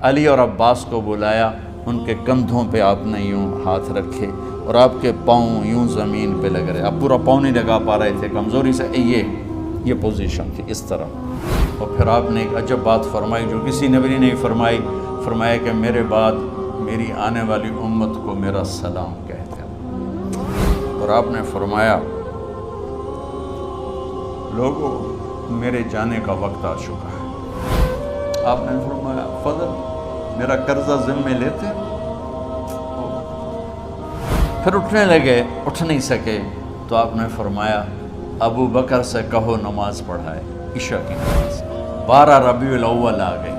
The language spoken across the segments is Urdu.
علی اور عباس کو بلایا، ان کے کندھوں پہ آپ نے یوں ہاتھ رکھے اور آپ کے پاؤں یوں زمین پہ لگ رہے، آپ پورا پاؤں نہیں لگا پا رہے تھے کمزوری سے، یہ پوزیشن تھی اس طرح۔ اور پھر آپ نے ایک عجب بات فرمائی جو کسی نبی نے نہیں فرمائی، فرمایا کہ میرے بعد میری آنے والی امت کو میرا سلام کہتے ہیں۔ اور آپ نے فرمایا لوگوں میرے جانے کا وقت آ چکا ہے۔ آپ نے فرمایا فضل میرا قرضہ ذمے لیتے؟ پھر اٹھنے لگے، اٹھ نہیں سکے تو آپ نے فرمایا ابو بکر سے کہو نماز پڑھائے، عشاء کی نماز۔ 12 ربیع الاول آ گئی،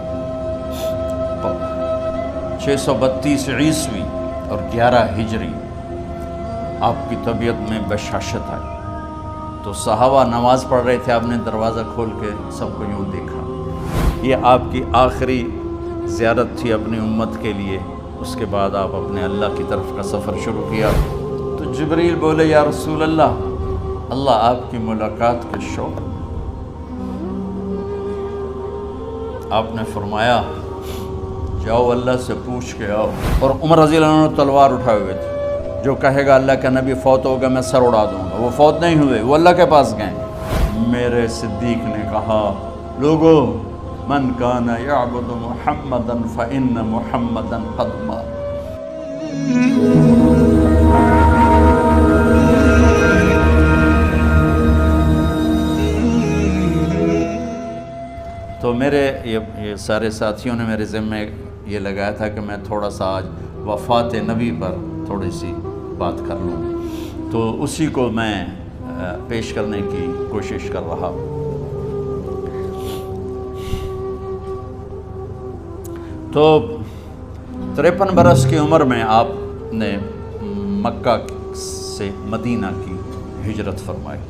632 عیسوی اور 11 ہجری، آپ کی طبیعت میں بشاشت آئی تو صحابہ نماز پڑھ رہے تھے، آپ نے دروازہ کھول کے سب کو یوں دیکھا۔ یہ آپ کی آخری زیارت تھی اپنی امت کے لیے، اس کے بعد آپ اپنے اللہ کی طرف کا سفر شروع کیا۔ تو جبریل بولے یا رسول اللہ، اللہ آپ کی ملاقات کے شوق۔ آپ نے فرمایا جاؤ اللہ سے پوچھ کے آؤ۔ اور عمر رضی اللہ عنہ تلوار اٹھائے ہوئے تھے، جو کہے گا اللہ کا نبی فوت ہو گیا میں سر اڑا دوں گا، وہ فوت نہیں ہوئے، وہ اللہ کے پاس گئے۔ میرے صدیق نے کہا لوگو من کان یعبد محمدا فإن محمدا قد مات۔ تو میرے یہ سارے ساتھیوں نے میرے ذمے یہ لگایا تھا کہ میں تھوڑا سا آج وفات نبی پر تھوڑی سی بات کر لوں، تو اسی کو میں پیش کرنے کی کوشش کر رہا ہوں۔ تو 53 برس کی عمر میں آپ نے مکہ سے مدینہ کی ہجرت فرمائی،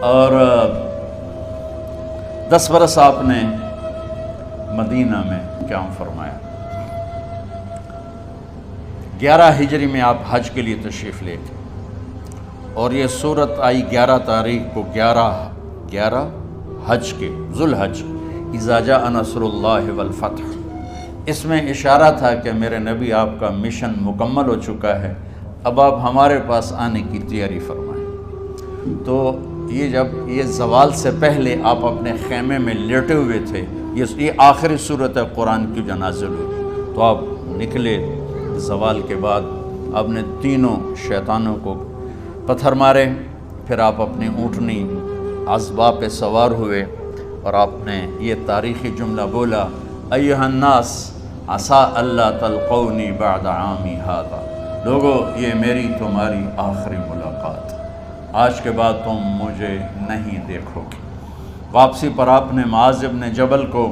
اور 10 برس آپ نے مدینہ میں قیام فرمایا۔ 11 ہجری میں آپ حج کے لیے تشریف لے گئے، اور یہ صورت آئی 11 تاریخ کو، 11 حج کے ذوالحج، اذا جاء نصر اللہ والفتح۔ اس میں اشارہ تھا کہ میرے نبی آپ کا مشن مکمل ہو چکا ہے، اب آپ ہمارے پاس آنے کی تیاری فرمائیں۔ تو یہ زوال سے پہلے آپ اپنے خیمے میں لیٹے ہوئے تھے، یہ آخری صورت قرآن کی جو نازل ہوئی، تو آپ نکلے زوال کے بعد، آپ نے تینوں شیطانوں کو پتھر مارے، پھر آپ اپنی اونٹنی عذبہ پہ سوار ہوئے، اور آپ نے یہ تاریخی جملہ بولا ایھا الناس عسیٰ اللہ تلقونی بعد عامی ھذا، لوگو یہ میری تمہاری آخری ملاقات، آج کے بعد تم مجھے نہیں دیکھو گے۔ واپسی پر آپ نے معاذ بن جبل کو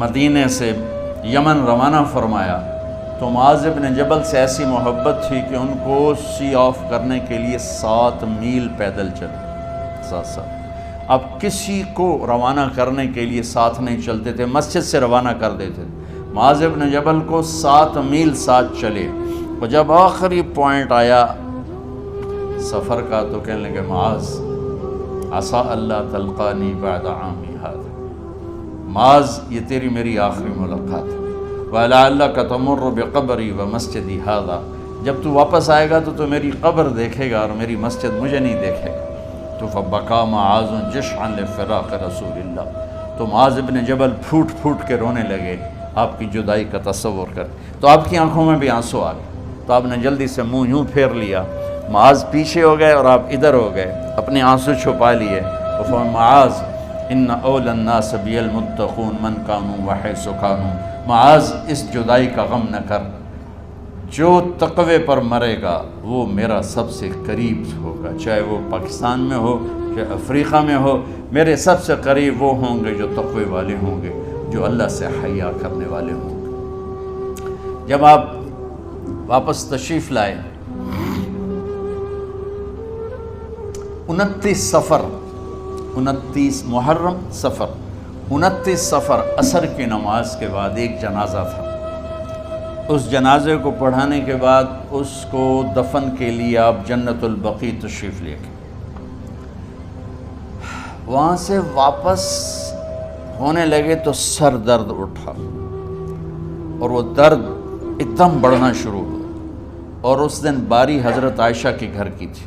مدینے سے یمن روانہ فرمایا، تو معاذ بن جبل سے ایسی محبت تھی کہ ان کو سی آف کرنے کے لیے 7 میل پیدل چلے، 7۔ اب کسی کو روانہ کرنے کے لیے ساتھ نہیں چلتے تھے، مسجد سے روانہ کر دیتے تھے۔ معاذ بن جبل کو 7 میل ساتھ چلے، اور جب آخری پوائنٹ آیا سفر کا تو کہنے لگے معاذ عسیٰ اللہ تلقانی بعد عامی ھذا، معاذ یہ تیری میری آخری ملاقات ہے، وَلَعَلَّكَ تَمُرُّ بِقَبْرِي وَمَسْجِدِي ھذا، جب تو واپس آئے گا تو میری قبر دیکھے گا اور میری مسجد مجھے نہیں دیکھے گا۔ تو فَبَكَىٰ مُعَاذٌ جَشْعًا لِفِرَاقِ رسول اللہ، تو معاذ بن جبل پھوٹ پھوٹ کے رونے لگے آپ کی جدائی کا تصور کر، تو آپ کی آنکھوں میں بھی آنسو آ گئے، تو آپ نے جلدی سے منہ یوں پھیر لیا، معاذ پیچھے ہو گئے اور آپ ادھر ہو گئے، اپنے آنسو چھپا لیے۔ وفرمایا معاذ ان اول الناس بی المتقون من کانوا وحیث کانوا، معاذ اس جدائی کا غم نہ کر، جو تقوی پر مرے گا وہ میرا سب سے قریب ہوگا، چاہے وہ پاکستان میں ہو چاہے افریقہ میں ہو، میرے سب سے قریب وہ ہوں گے جو تقوی والے ہوں گے، جو اللہ سے حیا کرنے والے ہوں گے۔ جب آپ واپس تشریف لائے، 29 محرم صفر، 29 صفر عصر کی نماز کے بعد ایک جنازہ تھا، اس جنازے کو پڑھانے کے بعد اس کو دفن کے لیے آپ جنت البقیع تشریف لے گئے۔ وہاں سے واپس ہونے لگے تو سر درد اٹھا، اور وہ درد ایک دم بڑھنا شروع ہوا، اور اس دن باری حضرت عائشہ کے گھر کی تھی،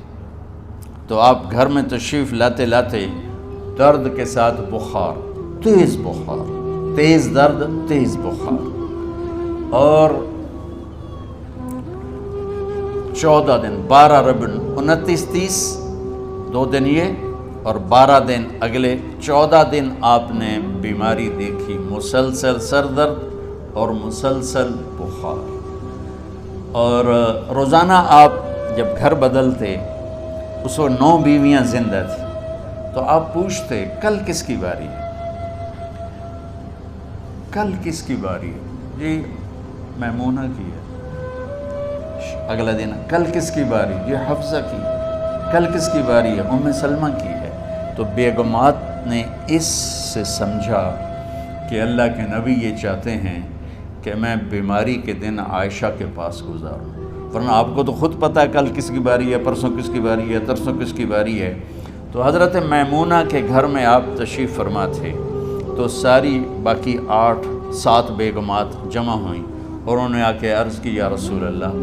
تو آپ گھر میں تشریف لاتے لاتے درد کے ساتھ بخار، تیز درد، تیز بخار، اور 14 دن 12 ربیع 29 30 2 دن یہ اور 12 دن اگلے 14 دن آپ نے بیماری دیکھی، مسلسل سر درد اور مسلسل بخار۔ اور روزانہ آپ جب گھر بدلتے، اس وقت 9 بیویاں زندہ تھیں، تو آپ پوچھتے کل کس کی باری ہے، کل کس کی باری ہے؟ جی میمونہ کی ہے۔ اگلا دن کل کس کی باری؟ جی حفصہ کی۔ کل کس کی باری ہے؟ ام سلمہ کی ہے۔ تو بیگمات نے اس سے سمجھا کہ اللہ کے نبی یہ چاہتے ہیں کہ میں بیماری کے دن عائشہ کے پاس گزاروں، ورنہ آپ کو تو خود پتہ ہے کل کس کی باری ہے، پرسوں کس کی باری ہے، ترسوں کس کی باری ہے۔ تو حضرت میمونہ کے گھر میں آپ تشریف فرما تھے، تو ساری باقی 8-7 بیگمات جمع ہوئیں اور انہوں نے آ کے عرض کی، یا رسول اللہ،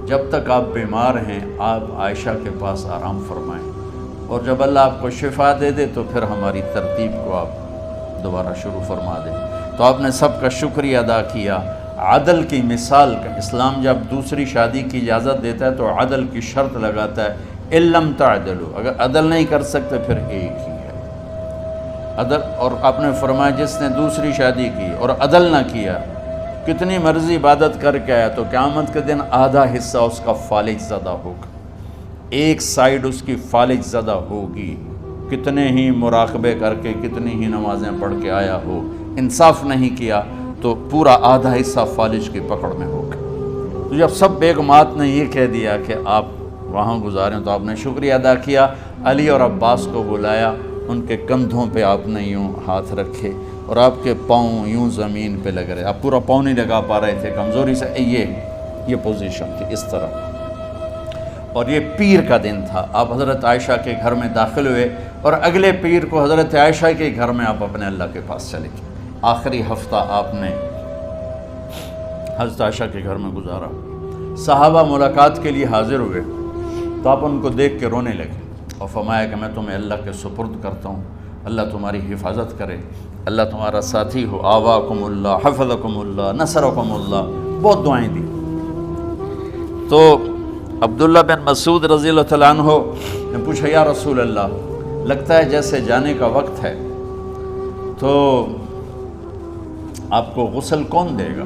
جب تک آپ بیمار ہیں آپ عائشہ کے پاس آرام فرمائیں، اور جب اللہ آپ کو شفا دے دے تو پھر ہماری ترتیب کو آپ دوبارہ شروع فرما دیں۔ تو آپ نے سب کا شکریہ ادا کیا۔ عدل کی مثال کا اسلام جب دوسری شادی کی اجازت دیتا ہے تو عدل کی شرط لگاتا ہے، اِلَّمْ تَعْدِلُوا، اگر عدل نہیں کر سکتے پھر ایک ہی ہے عدل۔ اور آپ نے فرمایا جس نے دوسری شادی کی اور عدل نہ کیا، کتنی مرضی عبادت کر کے آیا، تو قیامت کے دن آدھا حصہ اس کا فالج زدہ ہوگا، ایک سائیڈ اس کی فالج زدہ ہوگی، کتنے ہی مراقبے کر کے کتنی ہی نمازیں پڑھ کے آیا ہو، انصاف نہیں کیا تو پورا آدھا حصہ فالج کی پکڑ میں ہوگا۔ تو جب سب بیگمات نے یہ کہہ دیا کہ آپ وہاں گزاریں، تو آپ نے شکریہ ادا کیا، علی اور عباس کو بلایا، ان کے کندھوں پہ آپ نے یوں ہاتھ رکھے اور آپ کے پاؤں یوں زمین پہ لگ رہے، آپ پورا پاؤں نہیں لگا پا رہے تھے کمزوری سے، یہ پوزیشن تھی اس طرح۔ اور یہ پیر کا دن تھا، آپ حضرت عائشہ کے گھر میں داخل ہوئے، اور اگلے پیر کو حضرت عائشہ کے گھر میں آپ اپنے اللہ کے پاس چلے گئے۔ آخری ہفتہ آپ نے حضرت عائشہ کے گھر میں گزارا۔ صحابہ ملاقات کے لیے حاضر ہوئے تو آپ ان کو دیکھ کے رونے لگے اور فرمایا کہ میں تمہیں اللہ کے سپرد کرتا ہوں، اللہ تمہاری حفاظت کرے، اللہ تمہارا ساتھی ہو، آواکم اللہ، حفظکم اللہ، نصرکم اللہ، بہت دعائیں دی۔ تو عبداللہ بن مسعود رضی اللہ تعالیٰ عنہ نے پوچھا، یا رسول اللہ، لگتا ہے جیسے جانے کا وقت ہے، تو آپ کو غسل کون دے گا؟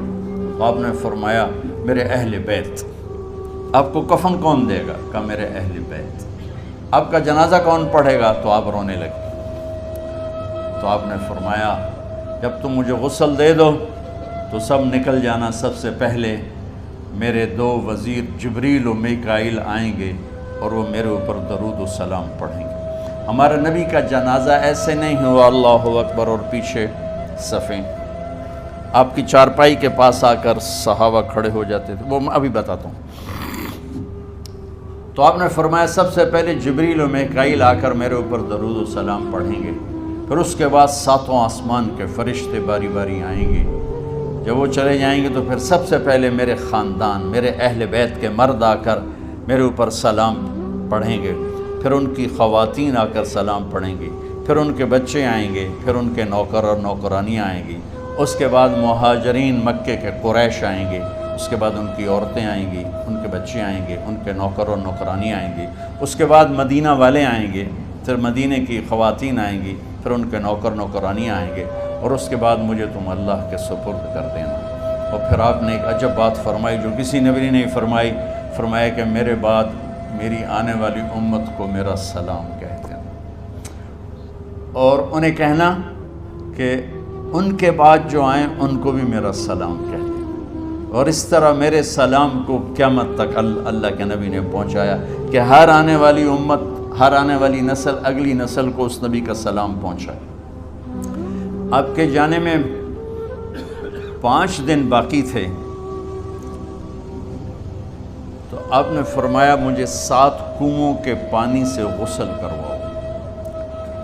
تو آپ نے فرمایا میرے اہل بیت۔ آپ کو کفن کون دے گا؟ کہا میرے اہل بیت۔ آپ کا جنازہ کون پڑھے گا؟ تو آپ رونے لگے۔ تو آپ نے فرمایا جب تم مجھے غسل دے دو تو سب نکل جانا، سب سے پہلے میرے 2 وزیر جبریل و میکائیل آئیں گے اور وہ میرے اوپر درود و سلام پڑھیں گے۔ ہمارے نبی کا جنازہ ایسے نہیں ہوا اللہ اکبر اور پیچھے صفیں، آپ کی چارپائی کے پاس آ کر صحابہ کھڑے ہو جاتے تھے، وہ میں ابھی بتاتا ہوں۔ تو آپ نے فرمایا سب سے پہلے جبریل و میکائیل آ کر میرے اوپر درود و سلام پڑھیں گے، پھر اس کے بعد 7 آسمان کے فرشتے باری باری آئیں گے۔ جب وہ چلے جائیں گے تو پھر سب سے پہلے میرے خاندان، میرے اہل بیت کے مرد آ کر میرے اوپر سلام پڑھیں گے، پھر ان کی خواتین آ کر سلام پڑھیں گی، پھر ان کے بچے آئیں گے، پھر ان کے نوکر اور نوکرانی آئیں گی، اس کے بعد مہاجرین مکے کے قریش آئیں گے، اس کے بعد ان کی عورتیں آئیں گی، ان کے بچے آئیں گے، ان کے نوکر اور نوکرانی آئیں گی، اس کے بعد مدینہ والے آئیں گے، پھر مدینہ کی خواتین آئیں گی، پھر ان کے نوکر نوکرانی آئیں گے، اور اس کے بعد مجھے تم اللہ کے سپرد کر دینا۔ اور پھر آپ نے ایک عجب بات فرمائی جو کسی نبی نے نہیں فرمائی، فرمایا کہ میرے بعد میری آنے والی امت کو میرا سلام کہہ دینا، اور انہیں کہنا کہ ان کے بعد جو آئیں ان کو بھی میرا سلام کہہ دیں، اور اس طرح میرے سلام کو قیامت تک اللہ کے نبی نے پہنچایا کہ ہر آنے والی امت، ہر آنے والی نسل اگلی نسل کو اس نبی کا سلام پہنچائے۔ آپ کے جانے میں 5 دن باقی تھے، تو آپ نے فرمایا مجھے 7 کنوؤں کے پانی سے غسل کرواؤ۔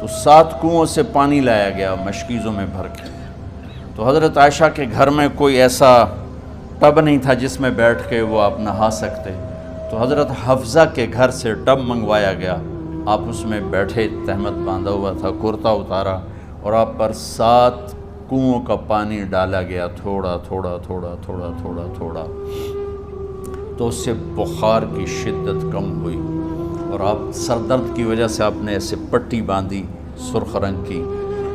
تو 7 کنوؤں سے پانی لایا گیا مشکیزوں میں بھر کے، تو حضرت عائشہ کے گھر میں کوئی ایسا ٹب نہیں تھا جس میں بیٹھ کے وہ آپ نہا سکتے، تو حضرت حفصہ کے گھر سے ٹب منگوایا گیا، آپ اس میں بیٹھے، تہمت باندھا ہوا تھا، کرتا اتارا، اور آپ پر 7 کنوؤں کا پانی ڈالا گیا، تھوڑا تھوڑا تھوڑا تھوڑا تھوڑا تھوڑا، تو اس سے بخار کی شدت کم ہوئی، اور آپ سر درد کی وجہ سے آپ نے ایسے پٹی باندھی سرخ رنگ کی،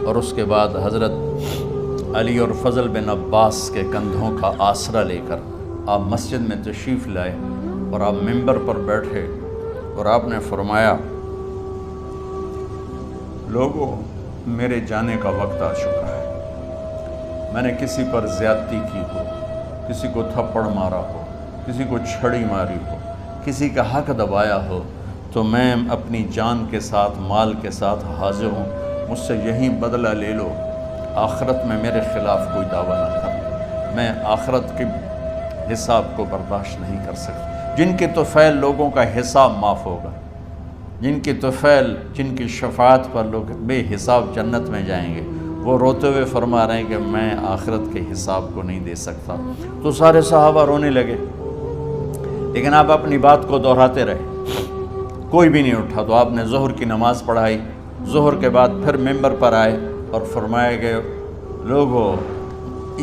اور اس کے بعد حضرت علی اور فضل بن عباس کے کندھوں کا آسرا لے کر آپ مسجد میں تشریف لائے، اور آپ ممبر پر بیٹھے، اور آپ نے فرمایا، لوگوں، میرے جانے کا وقت آ چکا ہے، میں نے کسی پر زیادتی کی ہو، کسی کو تھپڑ مارا ہو، کسی کو چھڑی ماری ہو، کسی کا حق دبایا ہو، تو میں اپنی جان کے ساتھ، مال کے ساتھ حاضر ہوں، مجھ سے یہیں بدلہ لے لو، آخرت میں میرے خلاف کوئی دعویٰ نہ کر، میں آخرت کے حساب کو برداشت نہیں کر سکتا۔ جن کے طفیل لوگوں کا حساب معاف ہوگا، جن کی طفیل، جن کی شفاعت پر لوگ بے حساب جنت میں جائیں گے، وہ روتے ہوئے فرما رہے ہیں کہ میں آخرت کے حساب کو نہیں دے سکتا۔ تو سارے صحابہ رونے لگے، لیکن آپ اپنی بات کو دہراتے رہے، کوئی بھی نہیں اٹھا۔ تو آپ نے ظہر کی نماز پڑھائی، ظہر کے بعد پھر ممبر پر آئے اور فرمایا کہ لوگوں،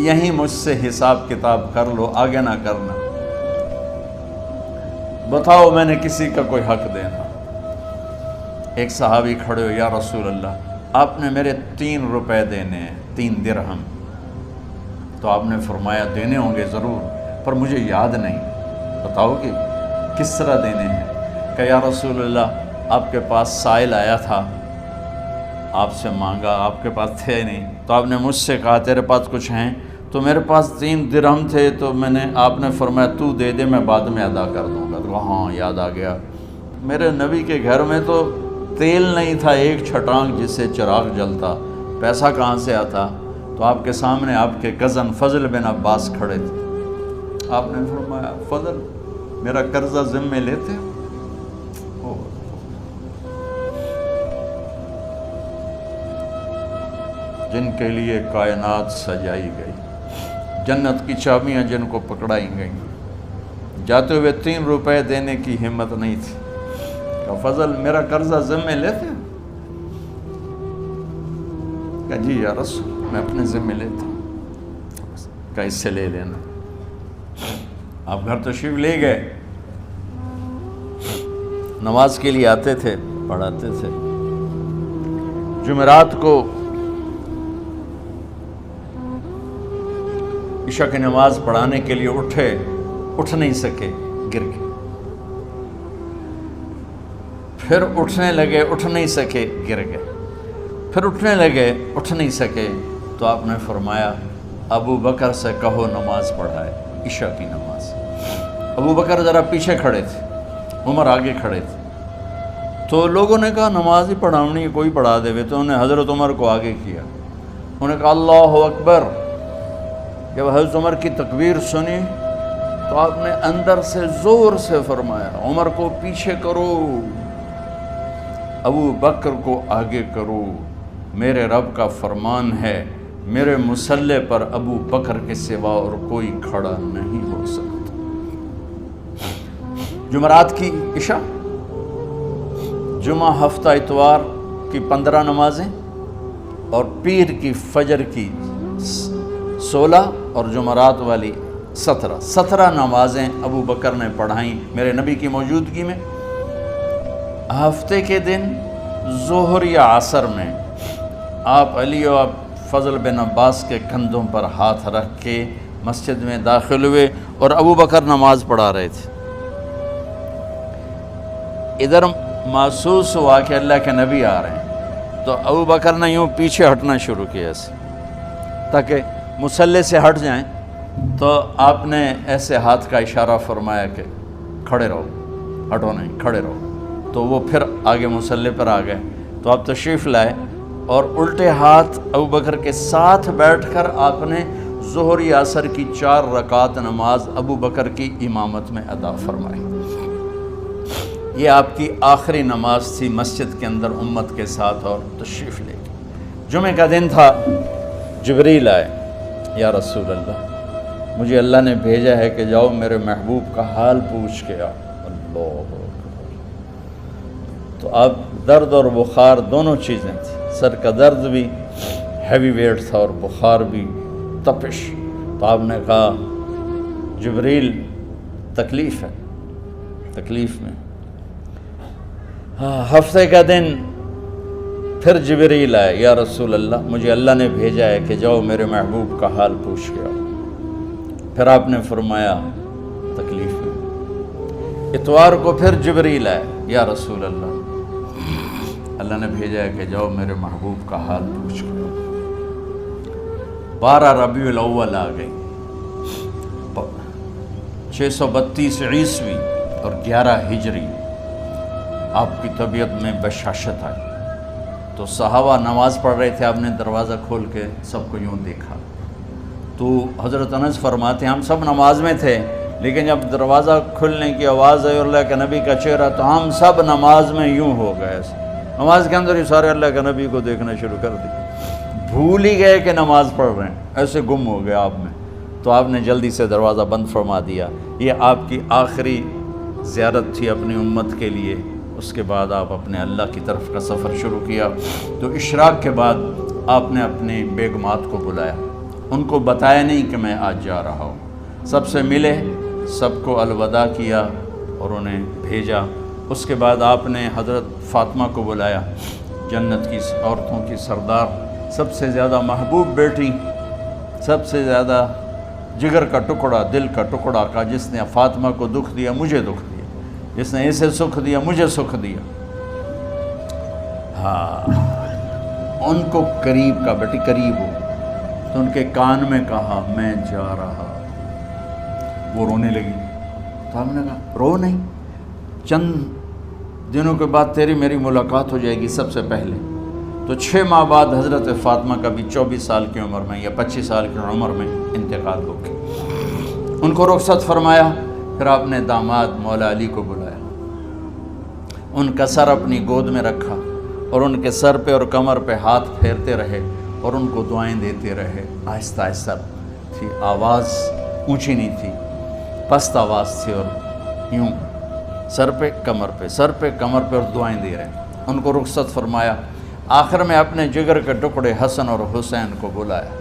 یہیں مجھ سے حساب کتاب کر لو، آگے نہ کرنا، بتاؤ میں نے کسی کا کوئی حق دینا۔ ایک صحابی کھڑے ہو، یا رسول اللہ، آپ نے میرے 3 روپے دینے ہیں، 3 درہم۔ تو آپ نے فرمایا دینے ہوں گے ضرور، پر مجھے یاد نہیں، بتاؤ کہ کس طرح دینے ہیں؟ کہ یا رسول اللہ، آپ کے پاس سائل آیا تھا، آپ سے مانگا، آپ کے پاس تھے نہیں، تو آپ نے مجھ سے کہا تیرے پاس کچھ ہیں؟ تو میرے پاس 3 درہم تھے، تو آپ نے فرمایا تو دے دے، میں بعد میں ادا کر دوں گا۔ تو ہاں، یاد آ گیا، میرے نبی کے گھر میں تو تیل نہیں تھا، ایک چھٹانگ جس سے چراغ جلتا، پیسہ کہاں سے آتا؟ تو آپ کے سامنے آپ کے کزن فضل بن عباس کھڑے تھے، آپ نے فرمایا فضل، میرا قرضہ ذمے لیتے ہو؟ جن کے لیے کائنات سجائی گئی، جنت کی چابیاں جن کو پکڑائی گئیں، جاتے ہوئے 3 روپے دینے کی ہمت نہیں تھی کہ فضل میرا قرضہ ذمے لیتے؟ کہ جی یا رسول، میں اپنے ذمے لیتا ہوں، کہ اس سے لے لینا۔ آپ گھر تشریف لے گئے، نماز کے لیے آتے تھے، پڑھاتے تھے۔ جمعرات کو عشاء کی نماز پڑھانے کے لیے اٹھ نہیں سکے، گر گئے، پھر اٹھنے لگے، اٹھ نہیں سکے، گر گئے، پھر اٹھنے لگے، اٹھ نہیں سکے، تو آپ نے فرمایا ابو بکر سے کہو نماز پڑھائے، عشاء کی نماز۔ ابو بکر ذرا پیچھے کھڑے تھے، عمر آگے کھڑے تھے، تو لوگوں نے کہا نماز ہی پڑھاونی، کوئی پڑھا دے، تو انہوں نے حضرت عمر کو آگے کیا، انہوں نے کہا اللہ اکبر۔ جب حضرت عمر کی تکبیر سنی تو آپ نے اندر سے زور سے فرمایا عمر کو پیچھے کرو، ابو بکر کو آگے کرو، میرے رب کا فرمان ہے، میرے مصلی پر ابو بکر کے سوا اور کوئی کھڑا نہیں ہو سکتا۔ جمعرات کی عشاء، جمعہ ہفتہ اتوار کی 15 نمازیں، اور پیر کی فجر کی 16 اور جمعرات والی 17 نمازیں ابو بکر نے پڑھائیں میرے نبی کی موجودگی میں۔ ہفتے کے دن ظہر یا عصر میں آپ علی اور فضل بن عباس کے کندھوں پر ہاتھ رکھ کے مسجد میں داخل ہوئے اور ابو بکر نماز پڑھا رہے تھے۔ ادھر محسوس ہوا کہ اللہ کے نبی آ رہے ہیں، تو ابو بکر نے یوں پیچھے ہٹنا شروع کیا ایسے تاکہ مصلی سے ہٹ جائیں، تو آپ نے ایسے ہاتھ کا اشارہ فرمایا کہ کھڑے رہو، ہٹو نہیں، کھڑے رہو۔ تو وہ پھر آگے مصلی پر آ گئے، تو آپ تشریف لائے اور الٹے ہاتھ ابو بکر کے ساتھ بیٹھ کر آپ نے ظہر یا عصر کی 4 رکعت نماز ابو بکر کی امامت میں ادا فرمائی۔ یہ آپ کی آخری نماز تھی مسجد کے اندر امت کے ساتھ، اور تشریف لے گئے۔ جمعہ کا دن تھا، جبریل آئے یا رسول اللہ مجھے اللہ نے بھیجا ہے کہ جاؤ میرے محبوب کا حال پوچھ کے آؤ۔ اللہ اکبر۔ تو اب درد اور بخار دونوں چیزیں تھیں، سر کا درد بھی ہیوی ویٹ تھا اور بخار بھی تپش۔ تو آپ نے کہا جبریل تکلیف ہے، تکلیف میں۔ ہفتے کا دن پھر جبریل آئے، یا رسول اللہ مجھے اللہ نے بھیجا ہے کہ جاؤ میرے محبوب کا حال پوچھ کے آؤ۔ پھر آپ نے فرمایا تکلیف میں۔ اتوار کو پھر جبریل آئے، یا رسول اللہ نے بھیجا ہے کہ جاؤ میرے محبوب کا حال پوچھ کے آؤ۔ 12 ربیع الاول آ گئی، 632 عیسوی اور 11 ہجری۔ آپ کی طبیعت میں بشاشت آئی تو صحابہ نماز پڑھ رہے تھے، آپ نے دروازہ کھول کے سب کو یوں دیکھا تو حضرت انس فرماتے ہیں ہم سب نماز میں تھے، لیکن جب دروازہ کھلنے کی آواز آئی اور اللہ کے نبی کا چہرہ تو ہم سب نماز میں یوں ہو گئے، نماز کے اندر ہی سارے اللہ کے نبی کو دیکھنا شروع کر دی، بھول ہی گئے کہ نماز پڑھ رہے ہیں، ایسے گم ہو گئے آپ میں۔ تو آپ نے جلدی سے دروازہ بند فرما دیا۔ یہ آپ کی آخری زیارت تھی اپنی امت کے لیے۔ اس کے بعد آپ اپنے اللہ کی طرف کا سفر شروع کیا۔ تو اشراق کے بعد آپ نے اپنی بیگمات کو بلایا، ان کو بتایا نہیں کہ میں آج جا رہا ہوں، سب سے ملے، سب کو الوداع کیا اور انہیں بھیجا۔ اس کے بعد آپ نے حضرت فاطمہ کو بلایا، جنت کی عورتوں کی سردار، سب سے زیادہ محبوب بیٹی، سب سے زیادہ جگر کا ٹکڑا، دل کا ٹکڑا کا، جس نے فاطمہ کو دکھ دیا مجھے دکھ دیا، جس نے اسے سکھ دیا مجھے سکھ دیا۔ ہاں، ان کو قریب کا، بیٹی قریب ہو، تو ان کے کان میں کہا میں جا رہا۔ وہ رونے لگی تو ہم نے کہا رو نہیں، چند دنوں کے بعد تیری میری ملاقات ہو جائے گی سب سے پہلے۔ تو 6 ماہ بعد حضرت فاطمہ کا بھی 24 سال کی عمر میں یا 25 سال کی عمر میں انتقال ہو گیا۔ ان کو رخصت فرمایا۔ پھر آپ نے داماد مولا علی کو بلایا، ان کا سر اپنی گود میں رکھا اور ان کے سر پہ اور کمر پہ ہاتھ پھیرتے رہے اور ان کو دعائیں دیتے رہے۔ آہستہ آہستہ تھی، آواز اونچی نہیں تھی، پست آواز تھی، اور یوں سر پہ کمر پہ، سر پہ کمر پہ، اور دعائیں دے رہے ہیں۔ ان کو رخصت فرمایا۔ آخر میں اپنے جگر کے ٹکڑے حسن اور حسین کو بلایا۔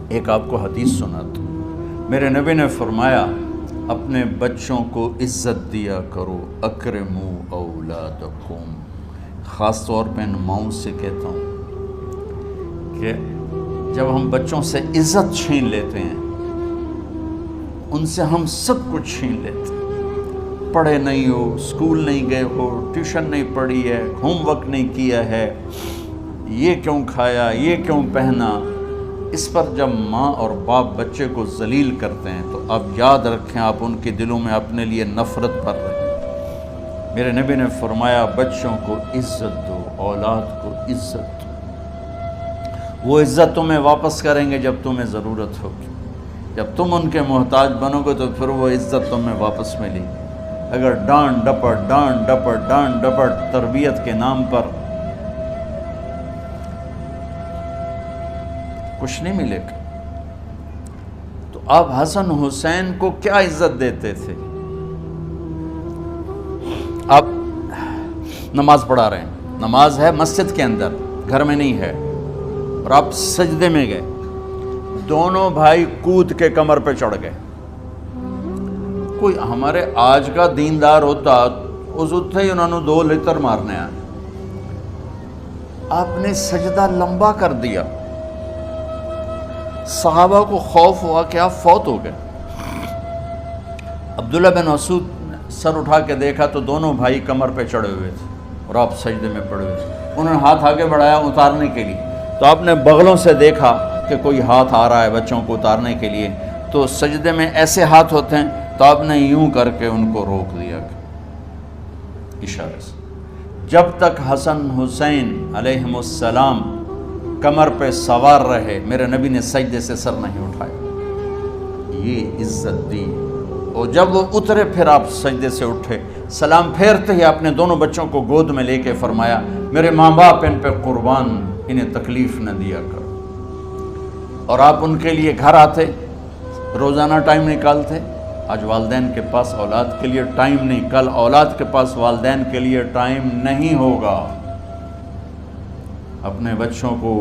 ایک آپ کو حدیث سناتا ہوں، میرے نبی نے فرمایا اپنے بچوں کو عزت دیا کرو، اکرموا اولادکم۔ خاص طور پہ ان ماؤں سے کہتا ہوں کہ جب ہم بچوں سے عزت چھین لیتے ہیں، ان سے ہم سب کچھ چھین لیتے ہیں۔ پڑھے نہیں ہو، اسکول نہیں گئے ہو، ٹیوشن نہیں پڑھی ہے، ہوم ورک نہیں کیا ہے، یہ کیوں کھایا، یہ کیوں پہنا، اس پر جب ماں اور باپ بچے کو ذلیل کرتے ہیں تو اب یاد رکھیں آپ ان کے دلوں میں اپنے لیے نفرت بھر رہے ہیں۔ میرے نبی نے فرمایا بچوں کو عزت دو، اولاد کو عزت دو۔ وہ عزت تمہیں واپس کریں گے جب تمہیں ضرورت ہوگی، جب تم ان کے محتاج بنو گے تو پھر وہ عزت تمہیں واپس ملے گی۔ اگر ڈانٹ ڈپٹ تربیت کے نام پر کچھ نہیں ملے گا۔ تو آپ حسن حسین کو کیا عزت دیتے تھے؟ آپ نماز پڑھا رہے ہیں، نماز ہے مسجد کے اندر، گھر میں نہیں ہے، اور آپ سجدے میں گئے، دونوں بھائی کود کے کمر پہ چڑھ گئے۔ کوئی ہمارے آج کا دیندار ہوتا اس اتھے ہی انہوں نے 2 لتر مارنے آئے، آپ نے سجدہ لمبا کر دیا۔ صحابہ کو خوف ہوا کہ آپ فوت ہو گئے۔ عبداللہ بن مسعود نے سر اٹھا کے دیکھا تو دونوں بھائی کمر پہ چڑھے ہوئے تھے اور آپ سجدے میں پڑے ہوئے تھے۔ انہوں نے ہاتھ آگے بڑھایا اتارنے کے لیے، تو آپ نے بغلوں سے دیکھا کہ کوئی ہاتھ آ رہا ہے بچوں کو اتارنے کے لیے، تو سجدے میں ایسے ہاتھ ہوتے ہیں، تو آپ نے یوں کر کے ان کو روک دیا اشارے سے۔ جب تک حسن حسین علیہم السلام کمر پہ سوار رہے میرے نبی نے سجدے سے سر نہیں اٹھایا، یہ عزت دی۔ اور جب وہ اترے پھر آپ سجدے سے اٹھے، سلام پھیرتے ہی آپ نے دونوں بچوں کو گود میں لے کے فرمایا میرے ماں باپ ان پہ قربان، انہیں تکلیف نہ دیا کرو۔ اور آپ ان کے لیے گھر آتے، روزانہ ٹائم نکالتے۔ آج والدین کے پاس اولاد کے لیے ٹائم نہیں، کل اولاد کے پاس والدین کے لیے ٹائم نہیں ہوگا۔ اپنے بچوں کو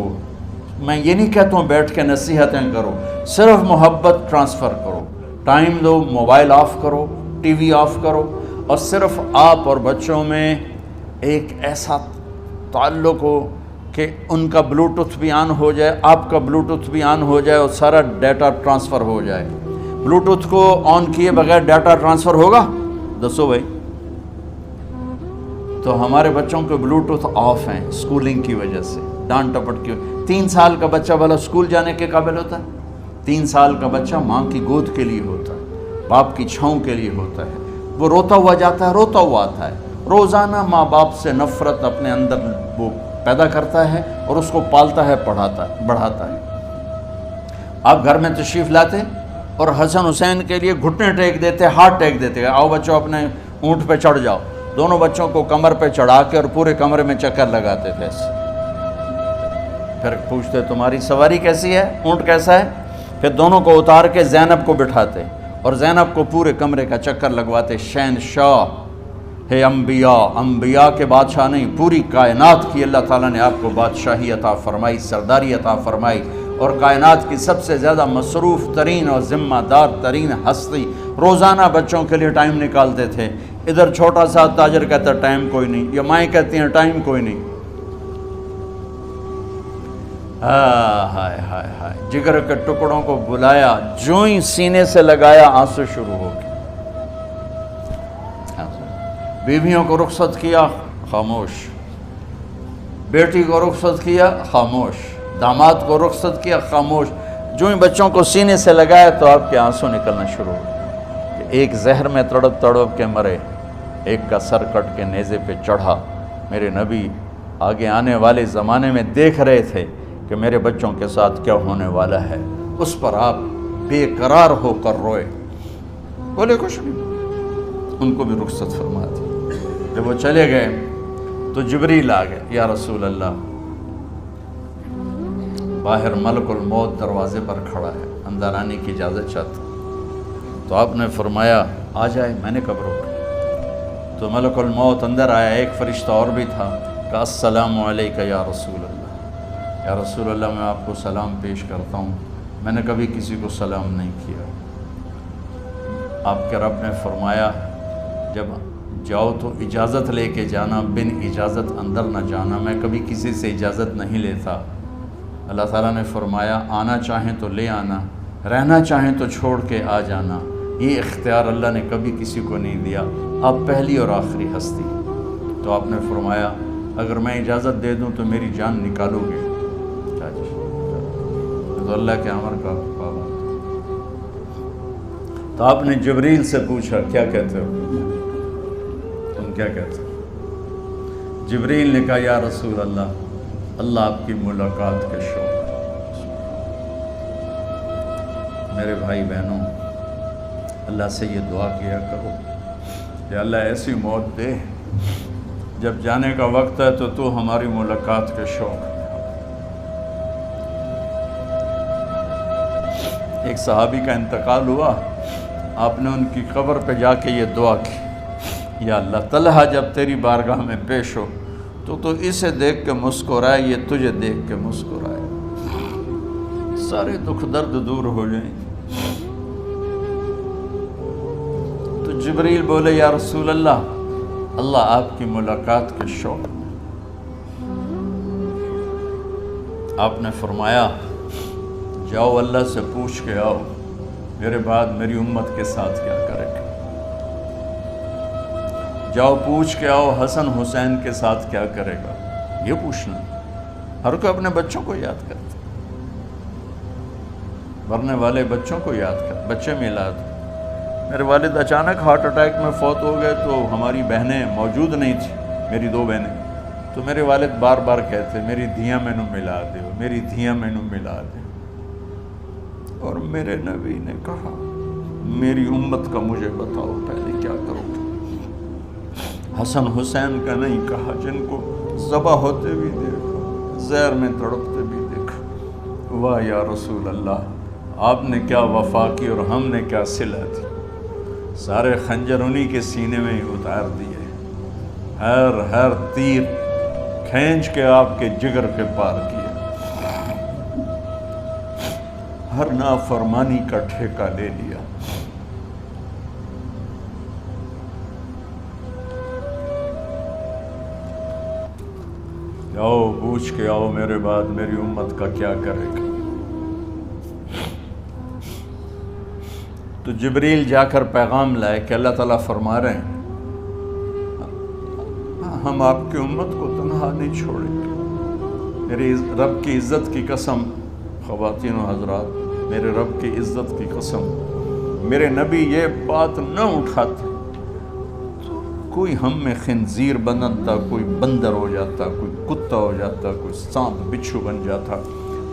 میں یہ نہیں کہتا ہوں بیٹھ کے نصیحتیں کرو، صرف محبت ٹرانسفر کرو، ٹائم دو، موبائل آف کرو، ٹی وی آف کرو، اور صرف آپ اور بچوں میں ایک ایسا تعلق ہو کہ ان کا بلوٹوتھ بھی آن ہو جائے، آپ کا بلوٹوتھ بھی آن ہو جائے، اور سارا ڈیٹا ٹرانسفر ہو جائے۔ بلوٹوتھ کو آن کیے بغیر ڈیٹا ٹرانسفر ہوگا؟ دسو بھائی۔ تو ہمارے بچوں کے بلوٹوتھ آف ہیں اسکولنگ کی وجہ سے، ڈانٹ ٹپٹ کی۔ 3 سال کا بچہ بھلا اسکول جانے کے قابل ہوتا ہے؟ 3 سال کا بچہ ماں کی گود کے لیے ہوتا ہے، باپ کی چھاؤں کے لیے ہوتا ہے۔ وہ روتا ہوا جاتا ہے، روتا ہوا آتا ہے، روزانہ ماں باپ سے نفرت اپنے اندر وہ پیدا کرتا ہے اور اس کو پالتا ہے، بڑھاتا ہے۔ آپ گھر میں تشریف لاتے اور حسن حسین کے لیے گھٹنے ٹیک دیتے، ہاتھ ٹیک دیتے، آؤ بچوں اپنے اونٹ پہ چڑھ جاؤ۔ دونوں بچوں کو کمر پہ چڑھا کے اور پورے کمرے میں چکر لگاتے تھے ایسے۔ پھر پوچھتے تمہاری سواری کیسی ہے، اونٹ کیسا ہے؟ پھر دونوں کو اتار کے زینب کو بٹھاتے اور زینب کو پورے کمرے کا چکر لگواتے۔ شہنشاہ ہے انبیاء، انبیاء کے بادشاہ نہیں، پوری کائنات کی اللہ تعالیٰ نے آپ کو بادشاہی عطا فرمائی، سرداری عطا فرمائی، اور کائنات کی سب سے زیادہ مصروف ترین اور ذمہ دار ترین ہستی روزانہ بچوں کے لیے ٹائم نکالتے تھے۔ ادھر چھوٹا سا تاجر کہتا ہے ٹائم کوئی نہیں، یا مائیں کہتی ہیں ٹائم کوئی نہیں۔ ہائے ہائے ہائے، جگر کے ٹکڑوں کو بلایا، جو ہی سینے سے لگایا آنسو شروع ہو گئے۔ بیویوں کو رخصت کیا، خاموش۔ بیٹی کو رخصت کیا، خاموش۔ داماد کو رخصت کیا، خاموش۔ جو ہی بچوں کو سینے سے لگایا تو آپ کے آنسو نکلنا شروع ہو گئے۔ ایک زہر میں تڑپ تڑپ کے مرے، ایک کا سر کٹ کے نیزے پہ چڑھا۔ میرے نبی آگے آنے والے زمانے میں دیکھ رہے تھے کہ میرے بچوں کے ساتھ کیا ہونے والا ہے، اس پر آپ بے قرار ہو کر روئے، بولے کچھ نہیں، ان کو بھی رخصت فرما دی۔ جب وہ چلے گئے تو جبریل آ گئے، یا رسول اللہ، باہر ملک الموت دروازے پر کھڑا ہے، اندر آنے کی اجازت چاہتا۔ تو آپ نے فرمایا آ جائے، میں نے کب روکا؟ تو ملک الموت اندر آیا، ایک فرشتہ اور بھی تھا، کہا السلام علیکہ یا رسول اللہ، یا رسول اللہ میں آپ کو سلام پیش کرتا ہوں، میں نے کبھی کسی کو سلام نہیں کیا۔ آپ کے رب نے فرمایا جب جاؤ تو اجازت لے کے جانا، بن اجازت اندر نہ جانا، میں کبھی کسی سے اجازت نہیں لیتا۔ اللہ تعالیٰ نے فرمایا آنا چاہیں تو لے آنا، رہنا چاہیں تو چھوڑ کے آ جانا، یہ اختیار اللہ نے کبھی کسی کو نہیں دیا، آپ پہلی اور آخری ہستی۔ تو آپ نے فرمایا اگر میں اجازت دے دوں تو میری جان نکالو گے؟ تو اللہ کے امر کا پابند۔ تو آپ نے جبریل سے پوچھا کیا کہتے ہو، تم کیا کہتے ہو؟ جبریل نے کہا یا رسول اللہ، اللہ آپ کی ملاقات کے شوق۔ میرے بھائی بہنوں، اللہ سے یہ دعا کیا کرو کہ اللہ ایسی موت دے جب جانے کا وقت ہے تو ہماری ملاقات کے شوق۔ ایک صحابی کا انتقال ہوا، آپ نے ان کی قبر پہ جا کے یہ دعا کی، یا اللہ طلحہ جب تیری بارگاہ میں پیش ہو تو اسے دیکھ کے مسکرائے، یہ تجھے دیکھ کے مسکرائے، سارے دکھ درد دور ہو جائیں۔ تو جبریل بولے یا رسول اللہ، اللہ آپ کی ملاقات کے شوق۔ آپ نے فرمایا جاؤ اللہ سے پوچھ کے آؤ میرے بعد میری امت کے ساتھ کیا کرے گا، جاؤ پوچھ کے آؤ حسن حسین کے ساتھ کیا کرے گا۔ یہ پوچھنا، ہر کوئی اپنے بچوں کو یاد کرتا، مرنے والے بچوں کو یاد کر، بچے میلاد۔ میرے والد اچانک ہارٹ اٹیک میں فوت ہو گئے تو ہماری بہنیں موجود نہیں تھیں، میری 2 بہنیں، تو میرے والد بار بار کہتے میری دھیاں مینوں ملا دیو، میری دھیاں مینوں ملا دیو۔ اور میرے نبی نے کہا میری امت کا مجھے بتاؤ پہلے کیا کرو گے؟ حسن حسین کا نہیں کہا، جن کو ذبح ہوتے بھی دیکھا، زہر میں تڑپتے بھی دیکھا۔ واہ یا رسول اللہ، آپ نے کیا وفا کی اور ہم نے کیا صلہ دی، سارے خنجر انہی کے سینے میں ہی اتار دیے، ہر تیر کھینچ کے آپ کے جگر کے پار کیے، ہر نافرمانی کا ٹھیکہ لے لیا۔ آؤ پوچھ کے آؤ میرے بعد میری امت کا کیا کرے گا۔ تو جبریل جا کر پیغام لائے کہ اللہ تعالیٰ فرما رہے ہیں ہم آپ کی امت کو تنہا نہیں چھوڑیں گے۔ میرے رب کی عزت کی قسم، خواتین و حضرات، میرے رب کی عزت کی قسم، میرے نبی یہ بات نہ اٹھاتے تو کوئی ہم میں خنزیر بنتا، کوئی بندر ہو جاتا، کوئی کتا ہو جاتا، کوئی سانپ بچھو بن جاتا۔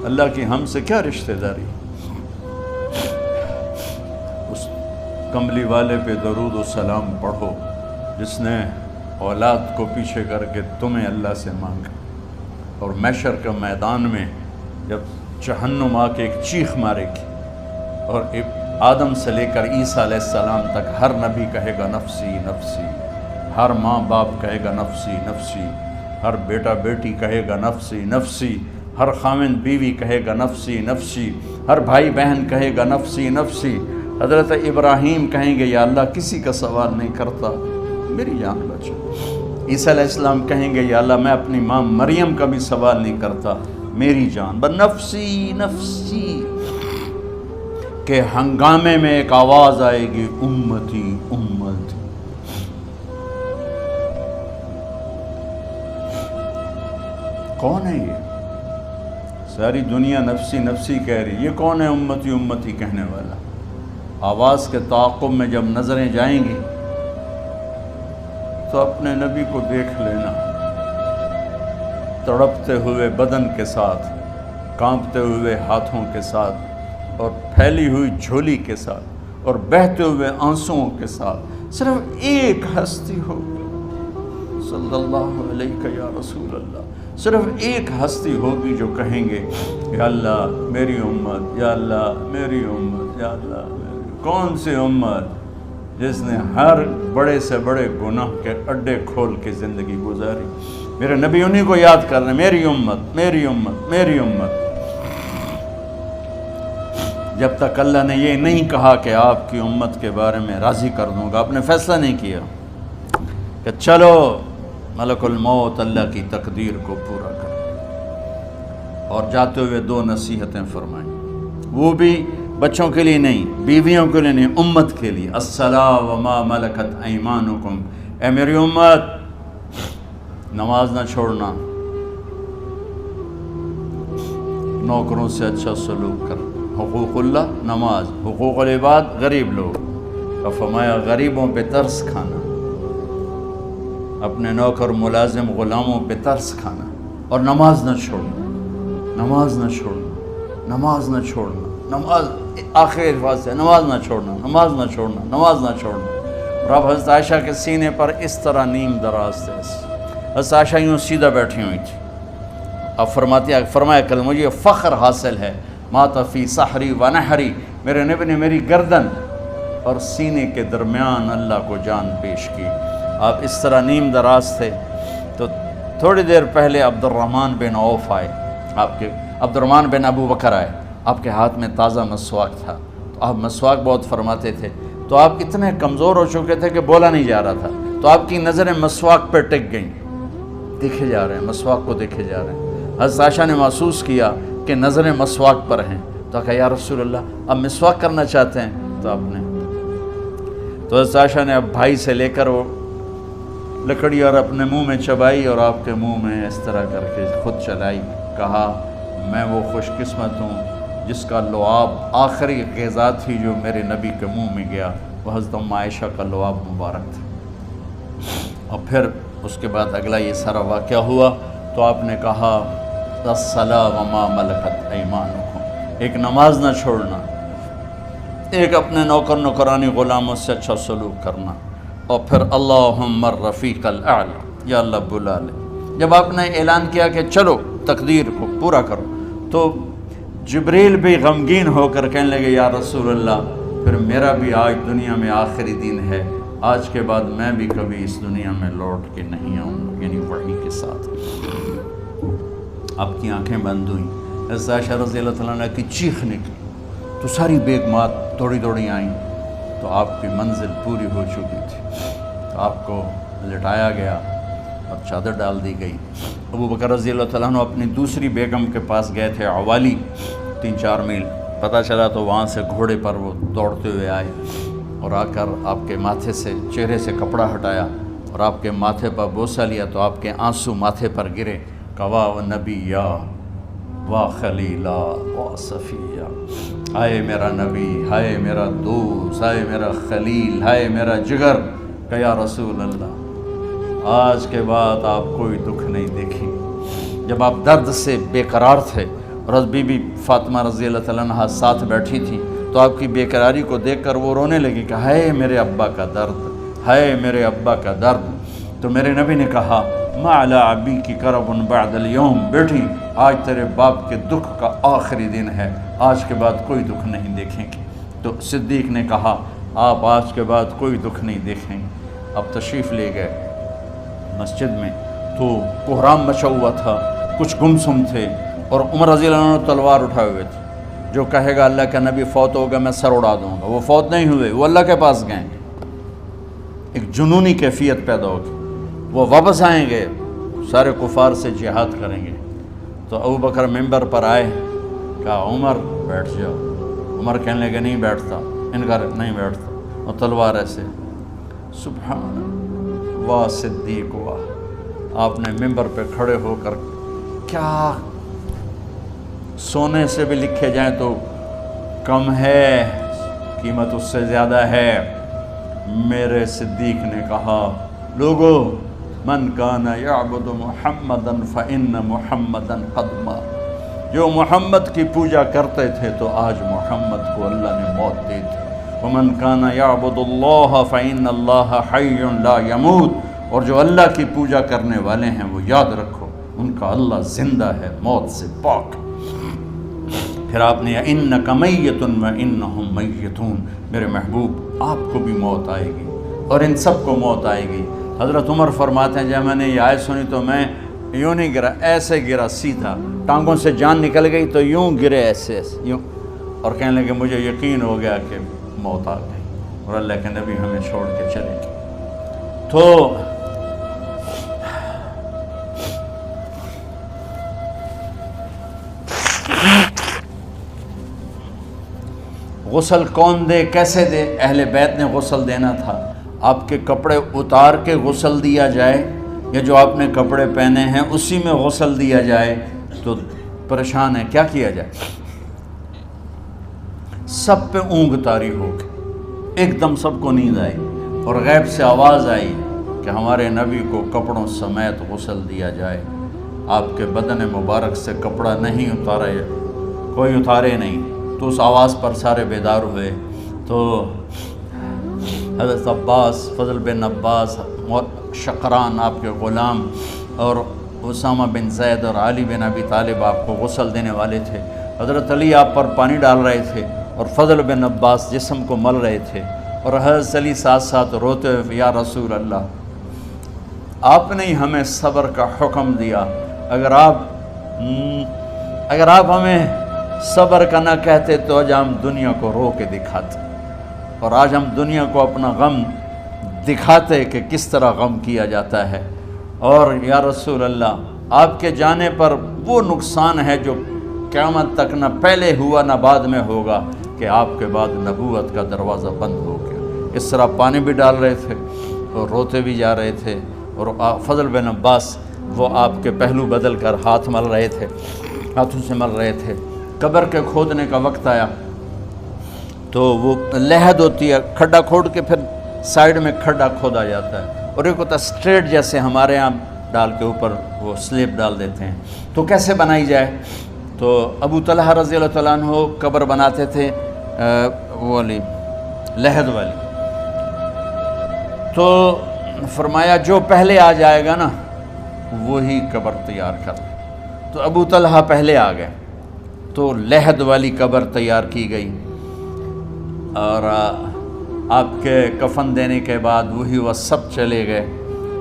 اللہ کی ہم سے کیا رشتہ داری؟ اس کملی والے پہ درود و سلام پڑھو جس نے اولاد کو پیچھے کر کے تمہیں اللہ سے مانگا، اور محشر کے میدان میں جب جہنم آ کے ایک چیخ مارے گی اور آدم سے لے کر عیسیٰ علیہ السلام تک ہر نبی کہے گا نفسی نفسی، ہر ماں باپ کہے گا نفسی نفسی، ہر بیٹا بیٹی کہے گا نفسی نفسی، ہر خاوند بیوی کہے گا نفسی نفسی، ہر بھائی بہن کہے گا نفسی نفسی۔ حضرت ابراہیم کہیں گے یا اللہ کسی کا سوال نہیں کرتا، میری جان بچا۔ عیسیٰ علیہ السلام کہیں گے یا اللہ میں اپنی ماں مریم کا بھی سوال نہیں کرتا، میری جان بس نفسی نفسی۔ کہ ہنگامے میں ایک آواز آئے گی امتی امتی۔ کون ہے یہ؟ ساری دنیا نفسی نفسی کہہ رہی، یہ کون ہے امتی امتی کہنے والا؟ آواز کے تعاقب میں جب نظریں جائیں گی تو اپنے نبی کو دیکھ لینا، تڑپتے ہوئے بدن کے ساتھ، کانپتے ہوئے ہاتھوں کے ساتھ، اور پھیلی ہوئی جھولی کے ساتھ، اور بہتے ہوئے آنسوؤں کے ساتھ۔ صرف ایک ہستی ہوگی، صلی اللہ علیہ یا رسول اللہ، صرف ایک ہستی ہوگی جو کہیں گے یا اللہ میری امت، یا اللہ میری امت، یا اللہ میری۔ کون سی امت؟ جس نے ہر بڑے سے بڑے گناہ کے اڈے کھول کے زندگی گزاری۔ میرے نبی انہی کو یاد کر رہے ہیں، میری امت میری امت میری امت۔ جب تک اللہ نے یہ نہیں کہا کہ آپ کی امت کے بارے میں راضی کر دوں گا، آپ نے فیصلہ نہیں کیا کہ چلو ملک الموت اللہ کی تقدیر کو پورا کر، اور جاتے ہوئے دو نصیحتیں فرمائیں، وہ بھی بچوں کے لیے نہیں، بیویوں کے لیے نہیں، امت کے لیے۔ الصلاۃ وما ملکت ایمانکم، اے میری امت نماز نہ چھوڑنا، نوکروں سے اچھا سلوک کر، حقوق اللہ نماز، حقوق العباد غریب لوگ، اور فرمایا غریبوں پہ ترس کھانا، اپنے نوکر ملازم غلاموں پہ ترس کھانا، اور نماز نہ چھوڑنا، نماز نہ چھوڑنا، نماز نہ چھوڑنا، نماز آخر الفاظ ہے، نماز نہ چھوڑنا، نماز نہ چھوڑنا، نماز نہ چھوڑنا۔ اور اب حضرت عائشہ کے سینے پر اس طرح نیم دراز تھے، حضرت عائشہ یوں سیدھا بیٹھی ہوئی تھی۔ اب فرمایا کل مجھے فخر حاصل ہے، مات فی سحری و نحری، میرے نبی نے میری گردن اور سینے کے درمیان اللہ کو جان پیش کی۔ آپ اس طرح نیم دراز تھے تو تھوڑی دیر پہلے عبد الرحمن بن عوف آئے، آپ کے عبد الرحمن بن ابو بکر آئے، آپ کے ہاتھ میں تازہ مسواک تھا، تو آپ مسواک بہت فرماتے تھے، تو آپ اتنے کمزور ہو چکے تھے کہ بولا نہیں جا رہا تھا، تو آپ کی نظریں مسواک پہ ٹک گئیں، دیکھے جا رہے ہیں، مسواک کو دیکھے جا رہے ہیں۔ حضرت عائشہ نے محسوس کیا کہ نظریں مسواک پر ہیں، تو کہا یا رسول اللہ اب مسواک کرنا چاہتے ہیں، تو آپ نے تو حضرت عائشہ نے اب بھائی سے لے کر وہ لکڑی اور اپنے منہ میں چبائی، اور آپ کے منہ میں اس طرح کر کے خود چلائی، کہا میں وہ خوش قسمت ہوں جس کا لعاب آخری غذا تھی جو میرے نبی کے منہ میں گیا، وہ حضرت ام عائشہ کا لعاب مبارک تھا۔ اور پھر اس کے بعد اگلا یہ سارا واقعہ ہوا، تو آپ نے کہا الصلاۃ وما ملکت ایمانکم، ایک نماز نہ چھوڑنا، ایک اپنے نوکر نوکرانی غلاموں سے اچھا سلوک کرنا، اور پھر اللہم الرفیق الاعلی، یا اللہ بلا لے۔ جب آپ نے اعلان کیا کہ چلو تقدیر کو پورا کرو۔ تو جبریل بھی غمگین ہو کر کہنے لگے یا رسول اللہ پھر میرا بھی آج دنیا میں آخری دن ہے، آج کے بعد میں بھی کبھی اس دنیا میں لوٹ کے نہیں آؤں گا، یعنی وحی کے ساتھ۔ آپ کی آنکھیں بند ہوئیں، حضرت عائشہ رضی اللہ تعالیٰ عنہ کی چیخ نکلی تو ساری بیگمات دوڑی دوڑی آئیں، تو آپ کی منزل پوری ہو چکی تھی، تو آپ کو لٹایا گیا اور چادر ڈال دی گئی۔ ابو بکر رضی اللہ تعالیٰ عنہ اپنی دوسری بیگم کے پاس گئے تھے عوالی، 3-4 میل، پتہ چلا تو وہاں سے گھوڑے پر وہ دوڑتے ہوئے آئے اور آ کر آپ کے ماتھے سے چہرے سے کپڑا ہٹایا اور آپ کے ماتھے پر بوسہ لیا تو آپ کے آنسو ماتھے پر گرے، کہ واہ نبیّا واہ خلیلا واہ صفیہ، ہائے میرا نبی، ہائے میرا دوست، ہائے میرا خلیل، ہائے میرا جگر، کہ یا رسول اللہ آج کے بعد آپ کوئی دکھ نہیں دیکھی۔ جب آپ درد سے بے قرار تھے اور بی بی فاطمہ رضی اللہ تعالیٰ عنہ ساتھ بیٹھی تھی تو آپ کی بے قراری کو دیکھ کر وہ رونے لگی کہ ہائے میرے ابا کا درد، ہائے میرے ابا کا درد۔ تو میرے نبی نے کہا ما علی ابی کی کرب بعد اليوم، بیٹی آج تیرے باپ کے دکھ کا آخری دن ہے، آج کے بعد کوئی دکھ نہیں دیکھیں گے۔ تو صدیق نے کہا آپ آج کے بعد کوئی دکھ نہیں دیکھیں گے۔ اب تشریف لے گئے مسجد میں تو کوہرام مچا ہوا تھا، کچھ گمسم تھے اور عمر رضی اللہ عنہ تلوار اٹھائے ہوئے تھے، جو کہے گا اللہ کا نبی فوت ہوگا میں سر اڑا دوں گا، وہ فوت نہیں ہوئے، وہ اللہ کے پاس گئے۔ ایک جنونی کیفیت پیدا ہوگی، وہ واپس آئیں گے، سارے کفار سے جہاد کریں گے۔ تو ابو بکر ممبر پر آئے، کہا عمر بیٹھ جاؤ۔ عمر کہنے لگے نہیں بیٹھتا، انکار نہیں بیٹھتا، اور تلوار ایسے، سبحان واہ صدیق واہ۔ آپ نے ممبر پہ کھڑے ہو کر کیا سونے سے بھی لکھے جائیں تو کم ہے، قیمت اس سے زیادہ ہے۔ میرے صدیق نے کہا لوگو من کان یعبد محمدا فإن محمدا قد مات، جو محمد کی پوجا کرتے تھے تو آج محمد کو اللہ نے موت دی تھی۔ ومن کان یعبد اللہ فإن اللہ حی لا یموت، اور جو اللہ کی پوجا کرنے والے ہیں وہ یاد رکھو ان کا اللہ زندہ ہے، موت سے پاک۔ پھر آپ نے اِنَّکَ مَیَّتٌ وَإِنَّهُمْ مَیَّتُونَ، میرے محبوب آپ کو بھی موت آئے گی اور ان سب کو موت آئے گی۔ حضرت عمر فرماتے ہیں جب میں نے یہ آیت سنی تو میں یوں نہیں گرا، ایسے گرا سیدھا، ٹانگوں سے جان نکل گئی تو یوں گرے ایسے یوں، اور کہنے لگے مجھے یقین ہو گیا کہ موت آ گئی اور اللہ کے نبی ہمیں چھوڑ کے چلے گئے۔ تو غسل کون دے، کیسے دے؟ اہل بیت نے غسل دینا تھا۔ آپ کے کپڑے اتار کے غسل دیا جائے یا جو آپ نے کپڑے پہنے ہیں اسی میں غسل دیا جائے تو پریشان ہے، کیا کیا جائے؟ سب پہ اونگ طاری ہو گئی، ایک دم سب کو نیند آئی اور غیب سے آواز آئی کہ ہمارے نبی کو کپڑوں سمیت غسل دیا جائے۔ آپ کے بدن مبارک سے کپڑا نہیں اتارا، کوئی اتارے نہیں۔ تو اس آواز پر سارے بیدار ہوئے۔ تو حضرت عباس، فضل بن عباس، شقران آپ کے غلام، اور اسامہ بن زید اور علی بن ابی طالب آپ کو غسل دینے والے تھے۔ حضرت علی آپ پر پانی ڈال رہے تھے اور فضل بن عباس جسم کو مل رہے تھے، اور حضرت علی ساتھ ساتھ روتے ہوئے یا رسول اللہ آپ نے ہی ہمیں صبر کا حکم دیا، اگر آپ ہمیں صبر کا نہ کہتے تو آج ہم دنیا کو رو کے دکھاتے، اور آج ہم دنیا کو اپنا غم دکھاتے کہ کس طرح غم کیا جاتا ہے۔ اور یا رسول اللہ آپ کے جانے پر وہ نقصان ہے جو قیامت تک نہ پہلے ہوا نہ بعد میں ہوگا کہ آپ کے بعد نبوت کا دروازہ بند ہو گیا۔ اس طرح پانی بھی ڈال رہے تھے اور روتے بھی جا رہے تھے، اور فضل بن عباس وہ آپ کے پہلو بدل کر ہاتھ مل رہے تھے، ہاتھوں سے مل رہے تھے۔ قبر کے کھودنے کا وقت آیا تو وہ لحد ہوتی ہے، کھڈا کھود کے پھر سائیڈ میں کھڈا کھودا جاتا ہے، اور ایک ہوتا ہے اسٹریٹ جیسے ہمارے ہاں ڈال کے اوپر وہ سلیب ڈال دیتے ہیں۔ تو کیسے بنائی جائے؟ تو ابو طلحہ رضی اللہ تعالیٰ عنہ قبر بناتے تھے وہ والی لحد والی، تو فرمایا جو پہلے آ جائے گا نا وہی قبر تیار کر لے، تو ابو طلحہ پہلے آ گئے، تو لحد والی قبر تیار کی گئی، اور آپ کے کفن دینے کے بعد وہی وہ سب چلے گئے۔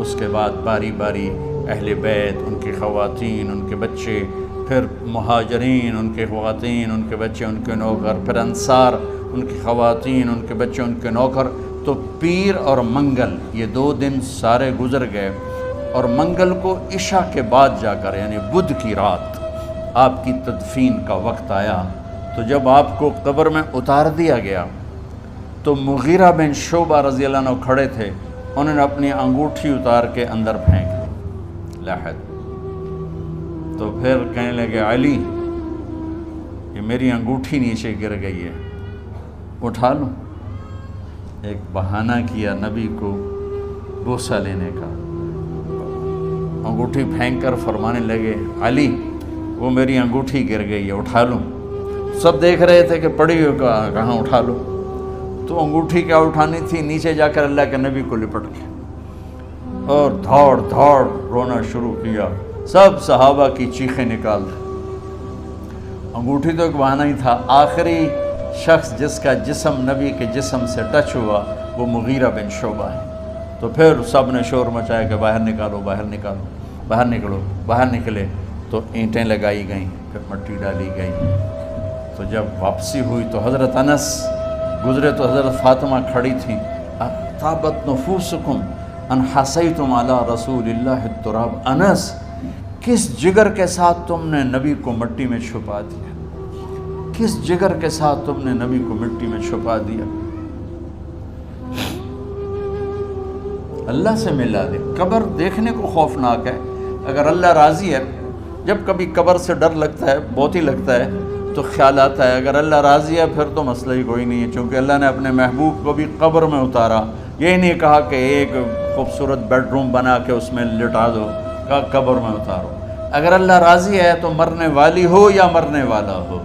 اس کے بعد باری باری اہل بیت، ان کی خواتین، ان کے بچے، پھر مہاجرین، ان کے خواتین، ان کے بچے، ان کے نوکر، پھر انصار، ان کی خواتین، ان کے بچے، ان کے نوکر۔ تو پیر اور منگل یہ 2 دن سارے گزر گئے، اور منگل کو عشاء کے بعد جا کر یعنی بدھ کی رات آپ کی تدفین کا وقت آیا۔ تو جب آپ کو قبر میں اتار دیا گیا تو مغیرہ بن شعبہ رضی اللہ عنہ کھڑے تھے، انہوں نے اپنی انگوٹھی اتار کے اندر پھینک دی لحد۔ تو پھر کہنے لگے علی کہ میری انگوٹھی نیچے گر گئی ہے، اٹھا لوں۔ ایک بہانہ کیا نبی کو بوسہ لینے کا، انگوٹھی پھینک کر فرمانے لگے علی وہ میری انگوٹھی گر گئی ہے، اٹھا لوں۔ سب دیکھ رہے تھے کہ پڑی ہو کہاں، اٹھا لو۔ تو انگوٹھی کیا اٹھانی تھی، نیچے جا کر اللہ کے نبی کو لپٹ کے اور دھاڑ دھاڑ رونا شروع کیا۔ سب صحابہ کی چیخیں نکال دی۔ انگوٹھی تو ایک بہانہ ہی تھا۔ آخری شخص جس کا جسم نبی کے جسم سے ٹچ ہوا وہ مغیرہ بن شعبہ ہے۔ تو پھر سب نے شور مچایا کہ باہر نکالو، باہر نکالو، باہر نکلو۔ باہر نکلے تو اینٹیں لگائی گئیں، پھر مٹی ڈالی گئی۔ تو جب واپسی ہوئی تو حضرت انس گزرے تو حضرت فاطمہ کھڑی تھیں۔ طابت نفوسکم ان حسیتم علی رسول اللہ التراب۔ انس کس جگر کے ساتھ تم نے نبی کو مٹی میں چھپا دیا، کس جگر کے ساتھ تم نے نبی کو مٹی میں چھپا دیا۔ اللہ سے ملا دے۔ قبر دیکھنے کو خوفناک ہے، اگر اللہ راضی ہے۔ جب کبھی قبر سے ڈر لگتا ہے، بہت ہی لگتا ہے، تو خیال آتا ہے اگر اللہ راضی ہے پھر تو مسئلہ ہی کوئی نہیں ہے، چونکہ اللہ نے اپنے محبوب کو بھی قبر میں اتارا۔ یہ نہیں کہا کہ ایک خوبصورت بیڈ روم بنا کے اس میں لٹا دو، کہا قبر میں اتارو۔ اگر اللہ راضی ہے تو مرنے والی ہو یا مرنے والا ہو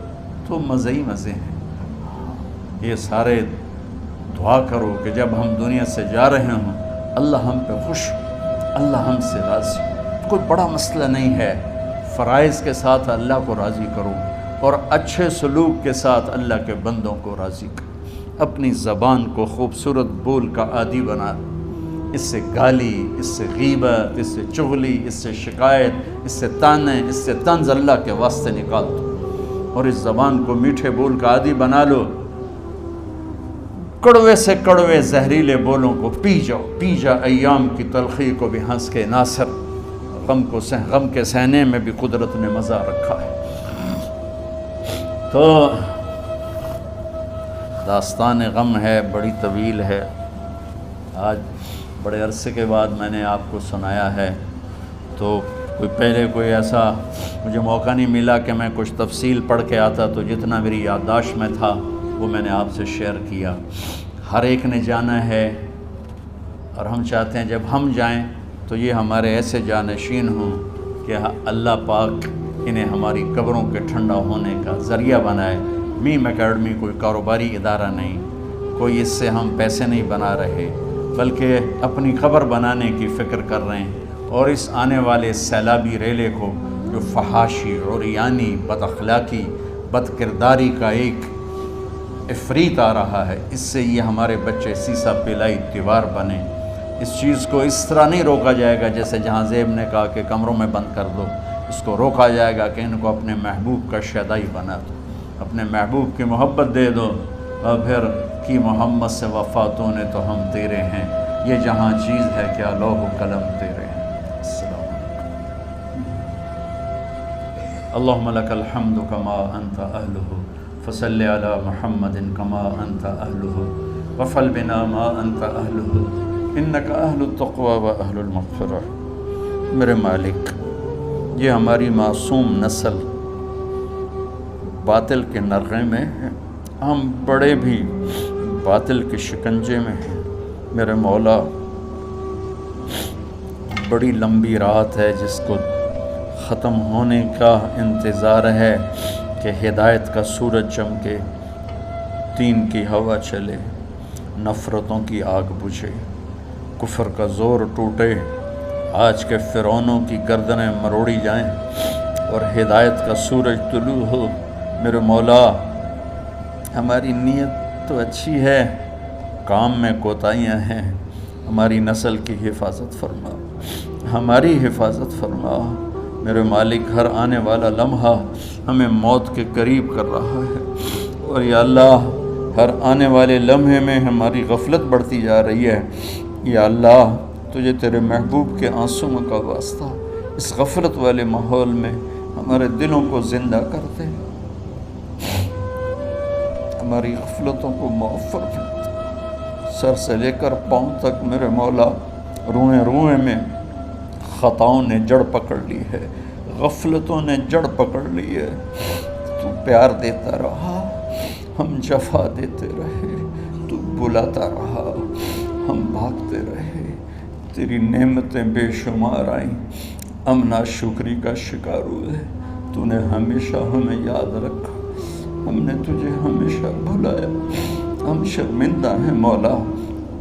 تو مزے ہی مزے ہیں۔ یہ سارے دعا کرو کہ جب ہم دنیا سے جا رہے ہوں اللہ ہم پہ خوش، اللہ ہم سے راضی۔ کوئی بڑا مسئلہ نہیں ہے، فرائض کے ساتھ اللہ کو راضی کرو اور اچھے سلوک کے ساتھ اللہ کے بندوں کو راضی کرو۔ اپنی زبان کو خوبصورت بول کا عادی بنا، اس سے گالی، اس سے غیبت، اس سے چغلی، اس سے شکایت، اس سے تانے، اس سے طنز اللہ کے واسطے نکال دو، اور اس زبان کو میٹھے بول کا عادی بنا لو۔ کڑوے سے کڑوے زہریلے بولوں کو پی جاؤ، پی جا ایام کی تلخی کو بھی ہنس کے ناصر۔ غم کے سہنے میں بھی قدرت نے مزہ رکھا ہے۔ تو داستان غم ہے، بڑی طویل ہے، آج بڑے عرصے کے بعد میں نے آپ کو سنایا ہے۔ تو کوئی ایسا مجھے موقع نہیں ملا کہ میں کچھ تفصیل پڑھ کے آتا، تو جتنا میری یادداشت میں تھا وہ میں نے آپ سے شیئر کیا۔ ہر ایک نے جانا ہے، اور ہم چاہتے ہیں جب ہم جائیں تو یہ ہمارے ایسے جانشین ہوں کہ اللہ پاک انہیں ہماری قبروں کے ٹھنڈا ہونے کا ذریعہ بنائے۔ میم اکیڈمی کوئی کاروباری ادارہ نہیں، کوئی اس سے ہم پیسے نہیں بنا رہے، بلکہ اپنی قبر بنانے کی فکر کر رہے ہیں، اور اس آنے والے سیلابی ریلے کو جو فحاشی، عریانی، بد اخلاقی، بد کرداری کا ایک افریت آ رہا ہے، اس سے یہ ہمارے بچے سیسا پلائی دیوار بنے۔ اس چیز کو اس طرح نہیں روکا جائے گا جیسے جہاں زیب نے کہا کہ کمروں میں بند کر دو، اس کو روکا جائے گا کہ ان کو اپنے محبوب کا شیدائی بنا دو، اپنے محبوب کی محبت دے دو، اور پھر کی محمد سے وفاتوں نے تو ہم تیرے ہیں، یہ جہاں چیز ہے کیا لوح و قلم تیرے ہیں۔ السلام علیکم۔ اللہم لک الحمد کما انت اہلہ فصل علی محمد کما انت اہلہ وفل بنا ما انت اہلہ انکا اہل التقوی و اہل المغفرہ۔ میرے مالک، یہ ہماری معصوم نسل باطل کے نرغے میں ہے، ہم بڑے بھی باطل کے شکنجے میں ہیں۔ میرے مولا، بڑی لمبی رات ہے جس کو ختم ہونے کا انتظار ہے کہ ہدایت کا سورج چمکے، دین کی ہوا چلے، نفرتوں کی آگ بجھے، کفر کا زور ٹوٹے، آج کے فرعونوں کی گردنیں مروڑی جائیں، اور ہدایت کا سورج طلوع ہو۔ میرے مولا ہماری نیت تو اچھی ہے، کام میں کوتاہیاں ہیں، ہماری نسل کی حفاظت فرما، ہماری حفاظت فرما۔ میرے مالک ہر آنے والا لمحہ ہمیں موت کے قریب کر رہا ہے، اور یا اللہ ہر آنے والے لمحے میں ہماری غفلت بڑھتی جا رہی ہے۔ یا اللہ تجھے تیرے محبوب کے آنسوں کا واسطہ اس غفلت والے ماحول میں ہمارے دلوں کو زندہ کر دے، ہماری غفلتوں کو معاف فرما۔ سر سے لے کر پاؤں تک میرے مولا روئیں روئیں میں خطاؤں نے جڑ پکڑ لی ہے، غفلتوں نے جڑ پکڑ لی ہے۔ تو پیار دیتا رہا، ہم جفا دیتے رہے، تو بلاتا رہا، ہم بھاگتے رہے۔ تیری نعمتیں بے شمار آئیں، ہم ناشکری کا شکار ہوئے۔ تو نے ہمیشہ ہمیں یاد رکھا، ہم نے تجھے ہمیشہ بھلایا۔ ہم شرمندہ ہیں مولا،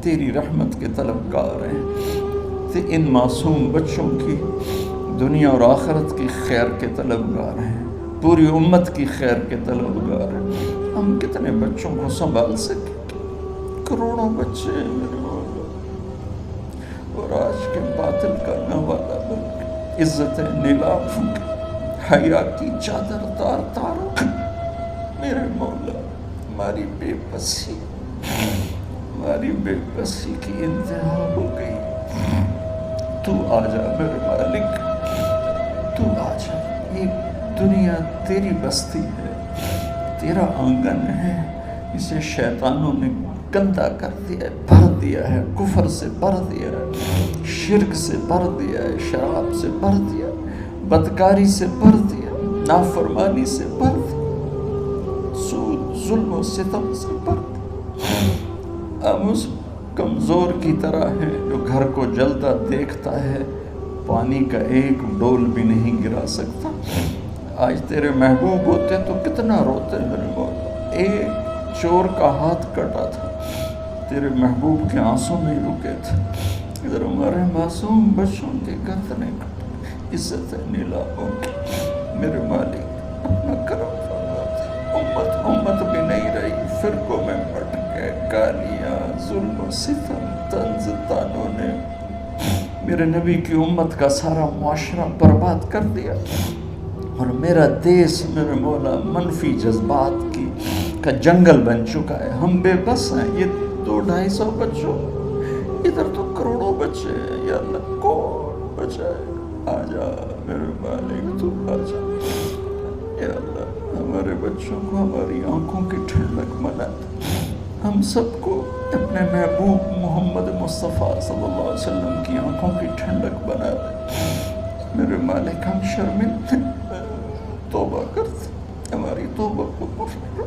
تیری رحمت کے طلبگار ہیں، ان معصوم بچوں کی دنیا اور آخرت کی خیر کے طلبگار ہیں، پوری امت کی خیر کے طلبگار ہیں۔ ہم کتنے بچوں کو سنبھال سکیں؟ کروڑوں بچے ہیں میرے مولا، اور آج کے باطل کا نوالا بن کے عزت نیلام کے حیا کی چادر تار تار میرے مولا، ہماری بے بسی کی انتہا ہو گئی۔ تو آجا میرے مالک، تو آجا۔ یہ دنیا تیری بستی ہے، تیرا آنگن ہے، اسے شیطانوں نے گندا کر دیا ہے، بھر دیا ہے، کفر سے بھر دیا ہے، شرک سے بھر دیا ہے، شراب سے بھر دیا ہے، بدکاری سے بھر دیا، نافرمانی سے بھر دیا، سود ظلم و ستم سے بھر دیا۔ ہم اس کمزور کی طرح ہے جو گھر کو جلتا دیکھتا ہے، پانی کا ایک ڈول بھی نہیں گرا سکتا۔ آج تیرے محبوب ہوتے تو کتنا روتے میرے مولا۔ ایک چور کا ہاتھ کٹا تھا، تیرے محبوب کے آنسوں میں رکے تھے۔ ادھر ہمارے معصوم بچوں کے گردنیں کٹے، عزت نیلاموں کی۔ میرے مالک اپنا کرم فرما دے۔ امت بھی نہیں رہی، فرقوں میں بٹ گئے، گالیاں، ظلم و ستم، طنز تانوں نے میرے نبی کی امت کا سارا معاشرہ برباد کر دیا، اور میرا دیس میرے مولا منفی جذبات کا جنگل بن چکا ہے۔ ہم بے بس ہیں، یہ 200-250 بچوں، ادھر تو کروڑوں بچے ہیں۔ یا اللہ کون بچائے؟ آجا میرے مالک، تو آجا۔ یا اللہ ہمارے بچوں کو ہماری آنکھوں کی ٹھنڈک بنا دے، ہم سب کو اپنے محبوب محمد مصطفیٰ صلی اللہ علیہ وسلم کی آنکھوں کی ٹھنڈک بنا دے۔ میرے مالک ہم شرمندہ، توبہ کرتے، ہماری توبہ کو قبول۔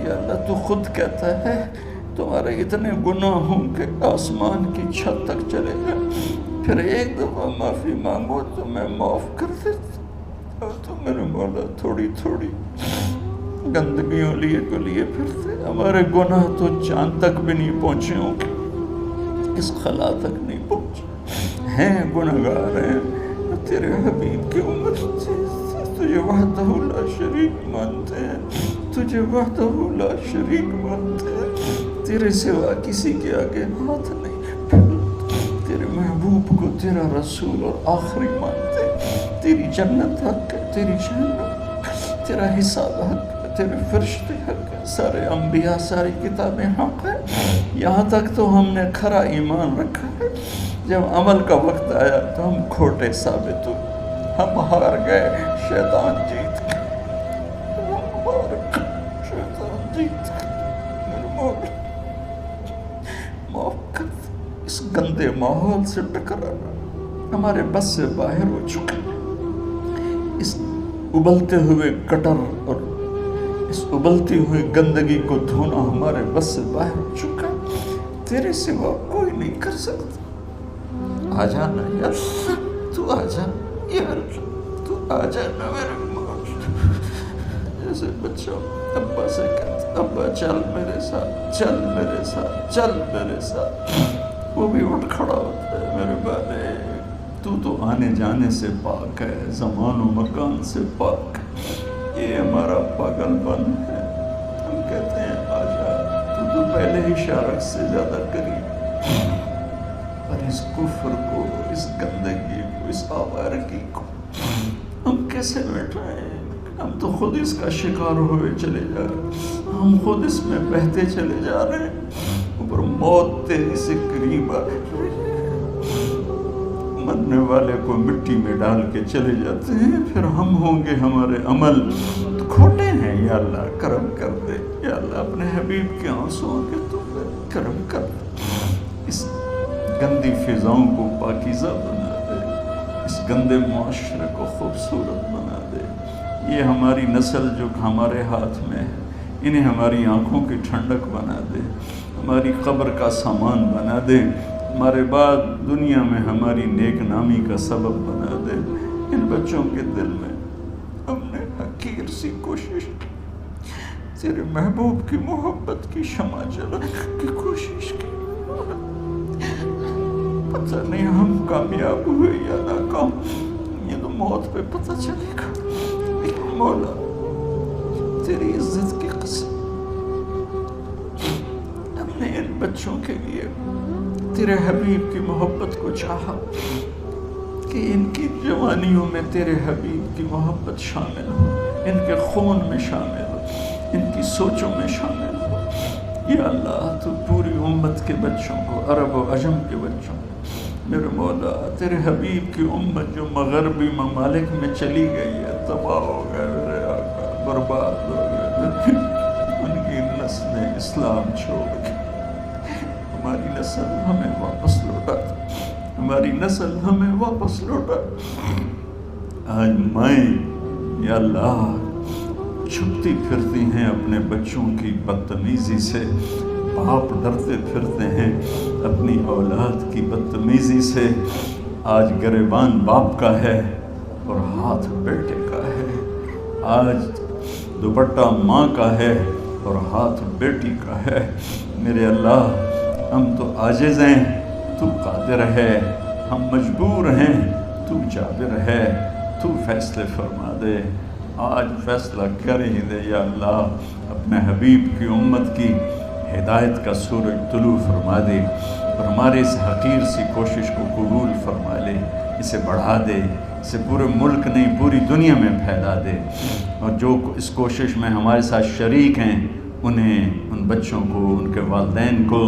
یا اللہ تو خود کہتا ہے تمہارے اتنے گناہ ہوں کہ آسمان کی چھت تک چلے جائیں، پھر ایک دفعہ معافی مانگو تو میں معاف کر دیتا۔ اور تو میرے مولا تھوڑی تھوڑی گندگیوں لیے پھرتے، ہمارے گناہ تو چاند تک بھی نہیں پہنچے ہوں گے، اس خلا تک نہیں پہنچے ہیں، گناہگار ہیں۔ تیرے حبیب کی امت تجھے وحدہ لا شریک مانتے ہیں، تجھے وحدہ لا شریک مانتے ہیں، تیرے سوا کسی کے آگے ہاتھ نہیں پھیلتے، تیرے محبوب کو تیرا رسول اور آخری مانتے ہیں۔ تیری جنت حق ہے، تیری جنت، تیرا حساب حق ہے، تیرے فرشتے حق ہے، سارے انبیاء، ساری کتابیں حق ہے۔ یہاں تک تو ہم نے کھرا ایمان رکھا ہے، جب عمل کا وقت آیا تو ہم کھوٹے ثابت ہوئے، ہم ہار گئے، شیطان جیت گئے، ہم ہار گئے، شیطان جیت گئے۔ میرے مولا معاف کر دے، اس گندے ماحول سے ٹکرانا ہمارے بس سے باہر ہو چکا، اس ابلتے ہوئے گٹر اور اس ابلتی ہوئی گندگی کو دھونا ہمارے بس سے باہر ہو چکا۔ تیرے سوا کوئی نہیں کر سکتا۔ آ جانا یا تو آ جا، یا تو آ جانا میرے مولا۔ جیسے بچہ ابا سے کہتا، ابا چل میرے ساتھ، چل میرے ساتھ، چل میرے ساتھ، وہ بھی اٹھ کھڑا ہوتا ہے۔ میرے بانے تو تو آنے جانے سے پاک ہے، زمان و مکان سے پاک۔ یہ ہمارا پاگل پن ہے، ہم کہتے ہیں آجا، تو پہلے ہی شارک سے زیادہ قریب، پر اس کفر کو، اس گندگی کو، اس آوارگی کو ہم کیسے مٹائیں؟ ہم تو خود اس کا شکار ہوئے چلے جا رہے ہیں، ہم خود اس میں بہتے چلے جا رہے ہیں، اوپر موت تیری سے قریب آ رہی ہے۔ مرنے والے کو مٹی میں ڈال کے چلے جاتے ہیں، پھر ہم ہوں گے، ہمارے عمل کھوٹے ہیں۔ یا اللہ کرم کر دے، یا اللہ اپنے حبیب کے آنسوؤں کے تو کرم کر دے، اس گندی فضاؤں کو پاکیزہ بنا دے، اس گندے معاشرے کو خوبصورت بنا دے۔ یہ ہماری نسل جو ہمارے ہاتھ میں ہے، انہیں ہماری آنکھوں کی ٹھنڈک بنا دے، ہماری قبر کا سامان بنا دے، ہمارے بعد دنیا میں ہماری نیک نامی کا سبب بنا دے۔ ان بچوں کے دل میں ہم نے حقیر سی کوشش کی، تیرے محبوب کی محبت کی شمع جلانے کی کوشش کی، پتہ نہیں ہم کامیاب ہوئے یا ناکام، یہ تو موت پہ پتہ چلے گا۔ لیکن مولا تیری عزت کی قسم، ہم نے ان بچوں کے لیے تیرے حبیب کی محبت کو چاہا کہ ان کی جوانیوں میں تیرے حبیب کی محبت شامل ہو، ان کے خون میں شامل ہو، ان کی سوچوں میں شامل ہو۔ یا اللہ تو پوری امت کے بچوں کو، عرب و عجم کے بچوں کو، میرے مولا تیرے حبیب کی امت جو مغربی ممالک میں چلی گئی ہے، تباہ ہو گئے، میرے آقا برباد ہو گئے، ان کی نسلیں اسلام چھوڑ گئی، ہماری نسل ہمیں واپس لوٹا، ہماری نسل ہمیں واپس لوٹا۔ آج مائیں یا اللہ چھپتی پھرتی ہیں اپنے بچوں کی بدتمیزی سے، باپ ڈرتے پھرتے ہیں اپنی اولاد کی بدتمیزی سے۔ آج گریبان باپ کا ہے اور ہاتھ بیٹے کا ہے، آج دوپٹہ ماں کا ہے اور ہاتھ بیٹی کا ہے۔ میرے اللہ ہم تو عاجز ہیں، تو قادر ہے، ہم مجبور ہیں، تو جابر ہے، تو فیصلے فرما دے۔ آج فیصلہ کر ہی دے یا اللہ، اپنے حبیب کی امت کی ہدایت کا سورج طلوع فرما دے، اور ہمارے اس حقیر سی کوشش کو قبول فرما لے، اسے بڑھا دے، اسے پورے ملک نہیں پوری دنیا میں پھیلا دے، اور جو اس کوشش میں ہمارے ساتھ شریک ہیں انہیں، ان بچوں کو، ان کے والدین کو،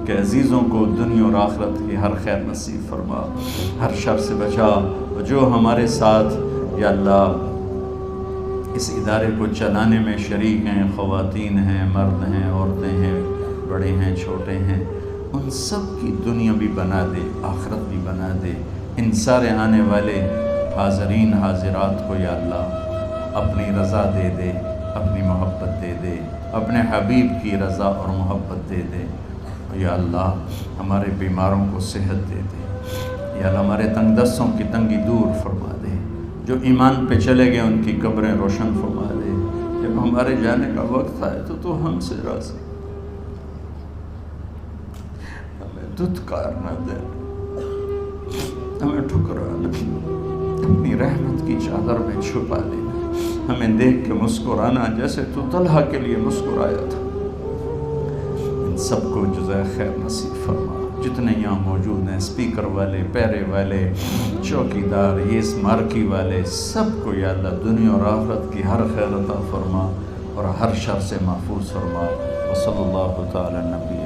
کہ عزیزوں کو دنیا اور آخرت کی ہر خیر نصیب فرما، ہر شر سے بچا۔ اور جو ہمارے ساتھ یا اللہ اس ادارے کو چلانے میں شریک ہیں، خواتین ہیں، مرد ہیں، عورتیں ہیں، بڑے ہیں، چھوٹے ہیں، ان سب کی دنیا بھی بنا دے، آخرت بھی بنا دے۔ ان سارے آنے والے حاضرین حاضرات کو یا اللہ اپنی رضا دے دے، اپنی محبت دے دے، اپنے حبیب کی رضا اور محبت دے دے۔ یا اللہ ہمارے بیماروں کو صحت دے دے، یا اللہ ہمارے تنگ دستوں کی تنگی دور فرما دے، جو ایمان پہ چلے گئے ان کی قبریں روشن فرما دے۔ جب ہمارے جانے کا وقت آئے تو ہم سے راضی، ہمیں دھتکار نہ دے، ہمیں ٹھکرا نہ، اپنی رحمت کی چادر میں چھپا لینا، ہمیں دیکھ کے مسکرانا جیسے تو طلحہ کے لیے مسکرایا تھا۔ ان سب کو جزائے خیر نصیب فرما۔ جتنے یہاں موجود ہیں، اسپیکر والے، پیرے والے، چوکیدار، یہ اس مارکی والے، سب کو یا اللہ دنیا اور آخرت کی ہر خیر عطا فرما اور ہر شر سے محفوظ فرما۔ وصلی اللہ تعالی نبی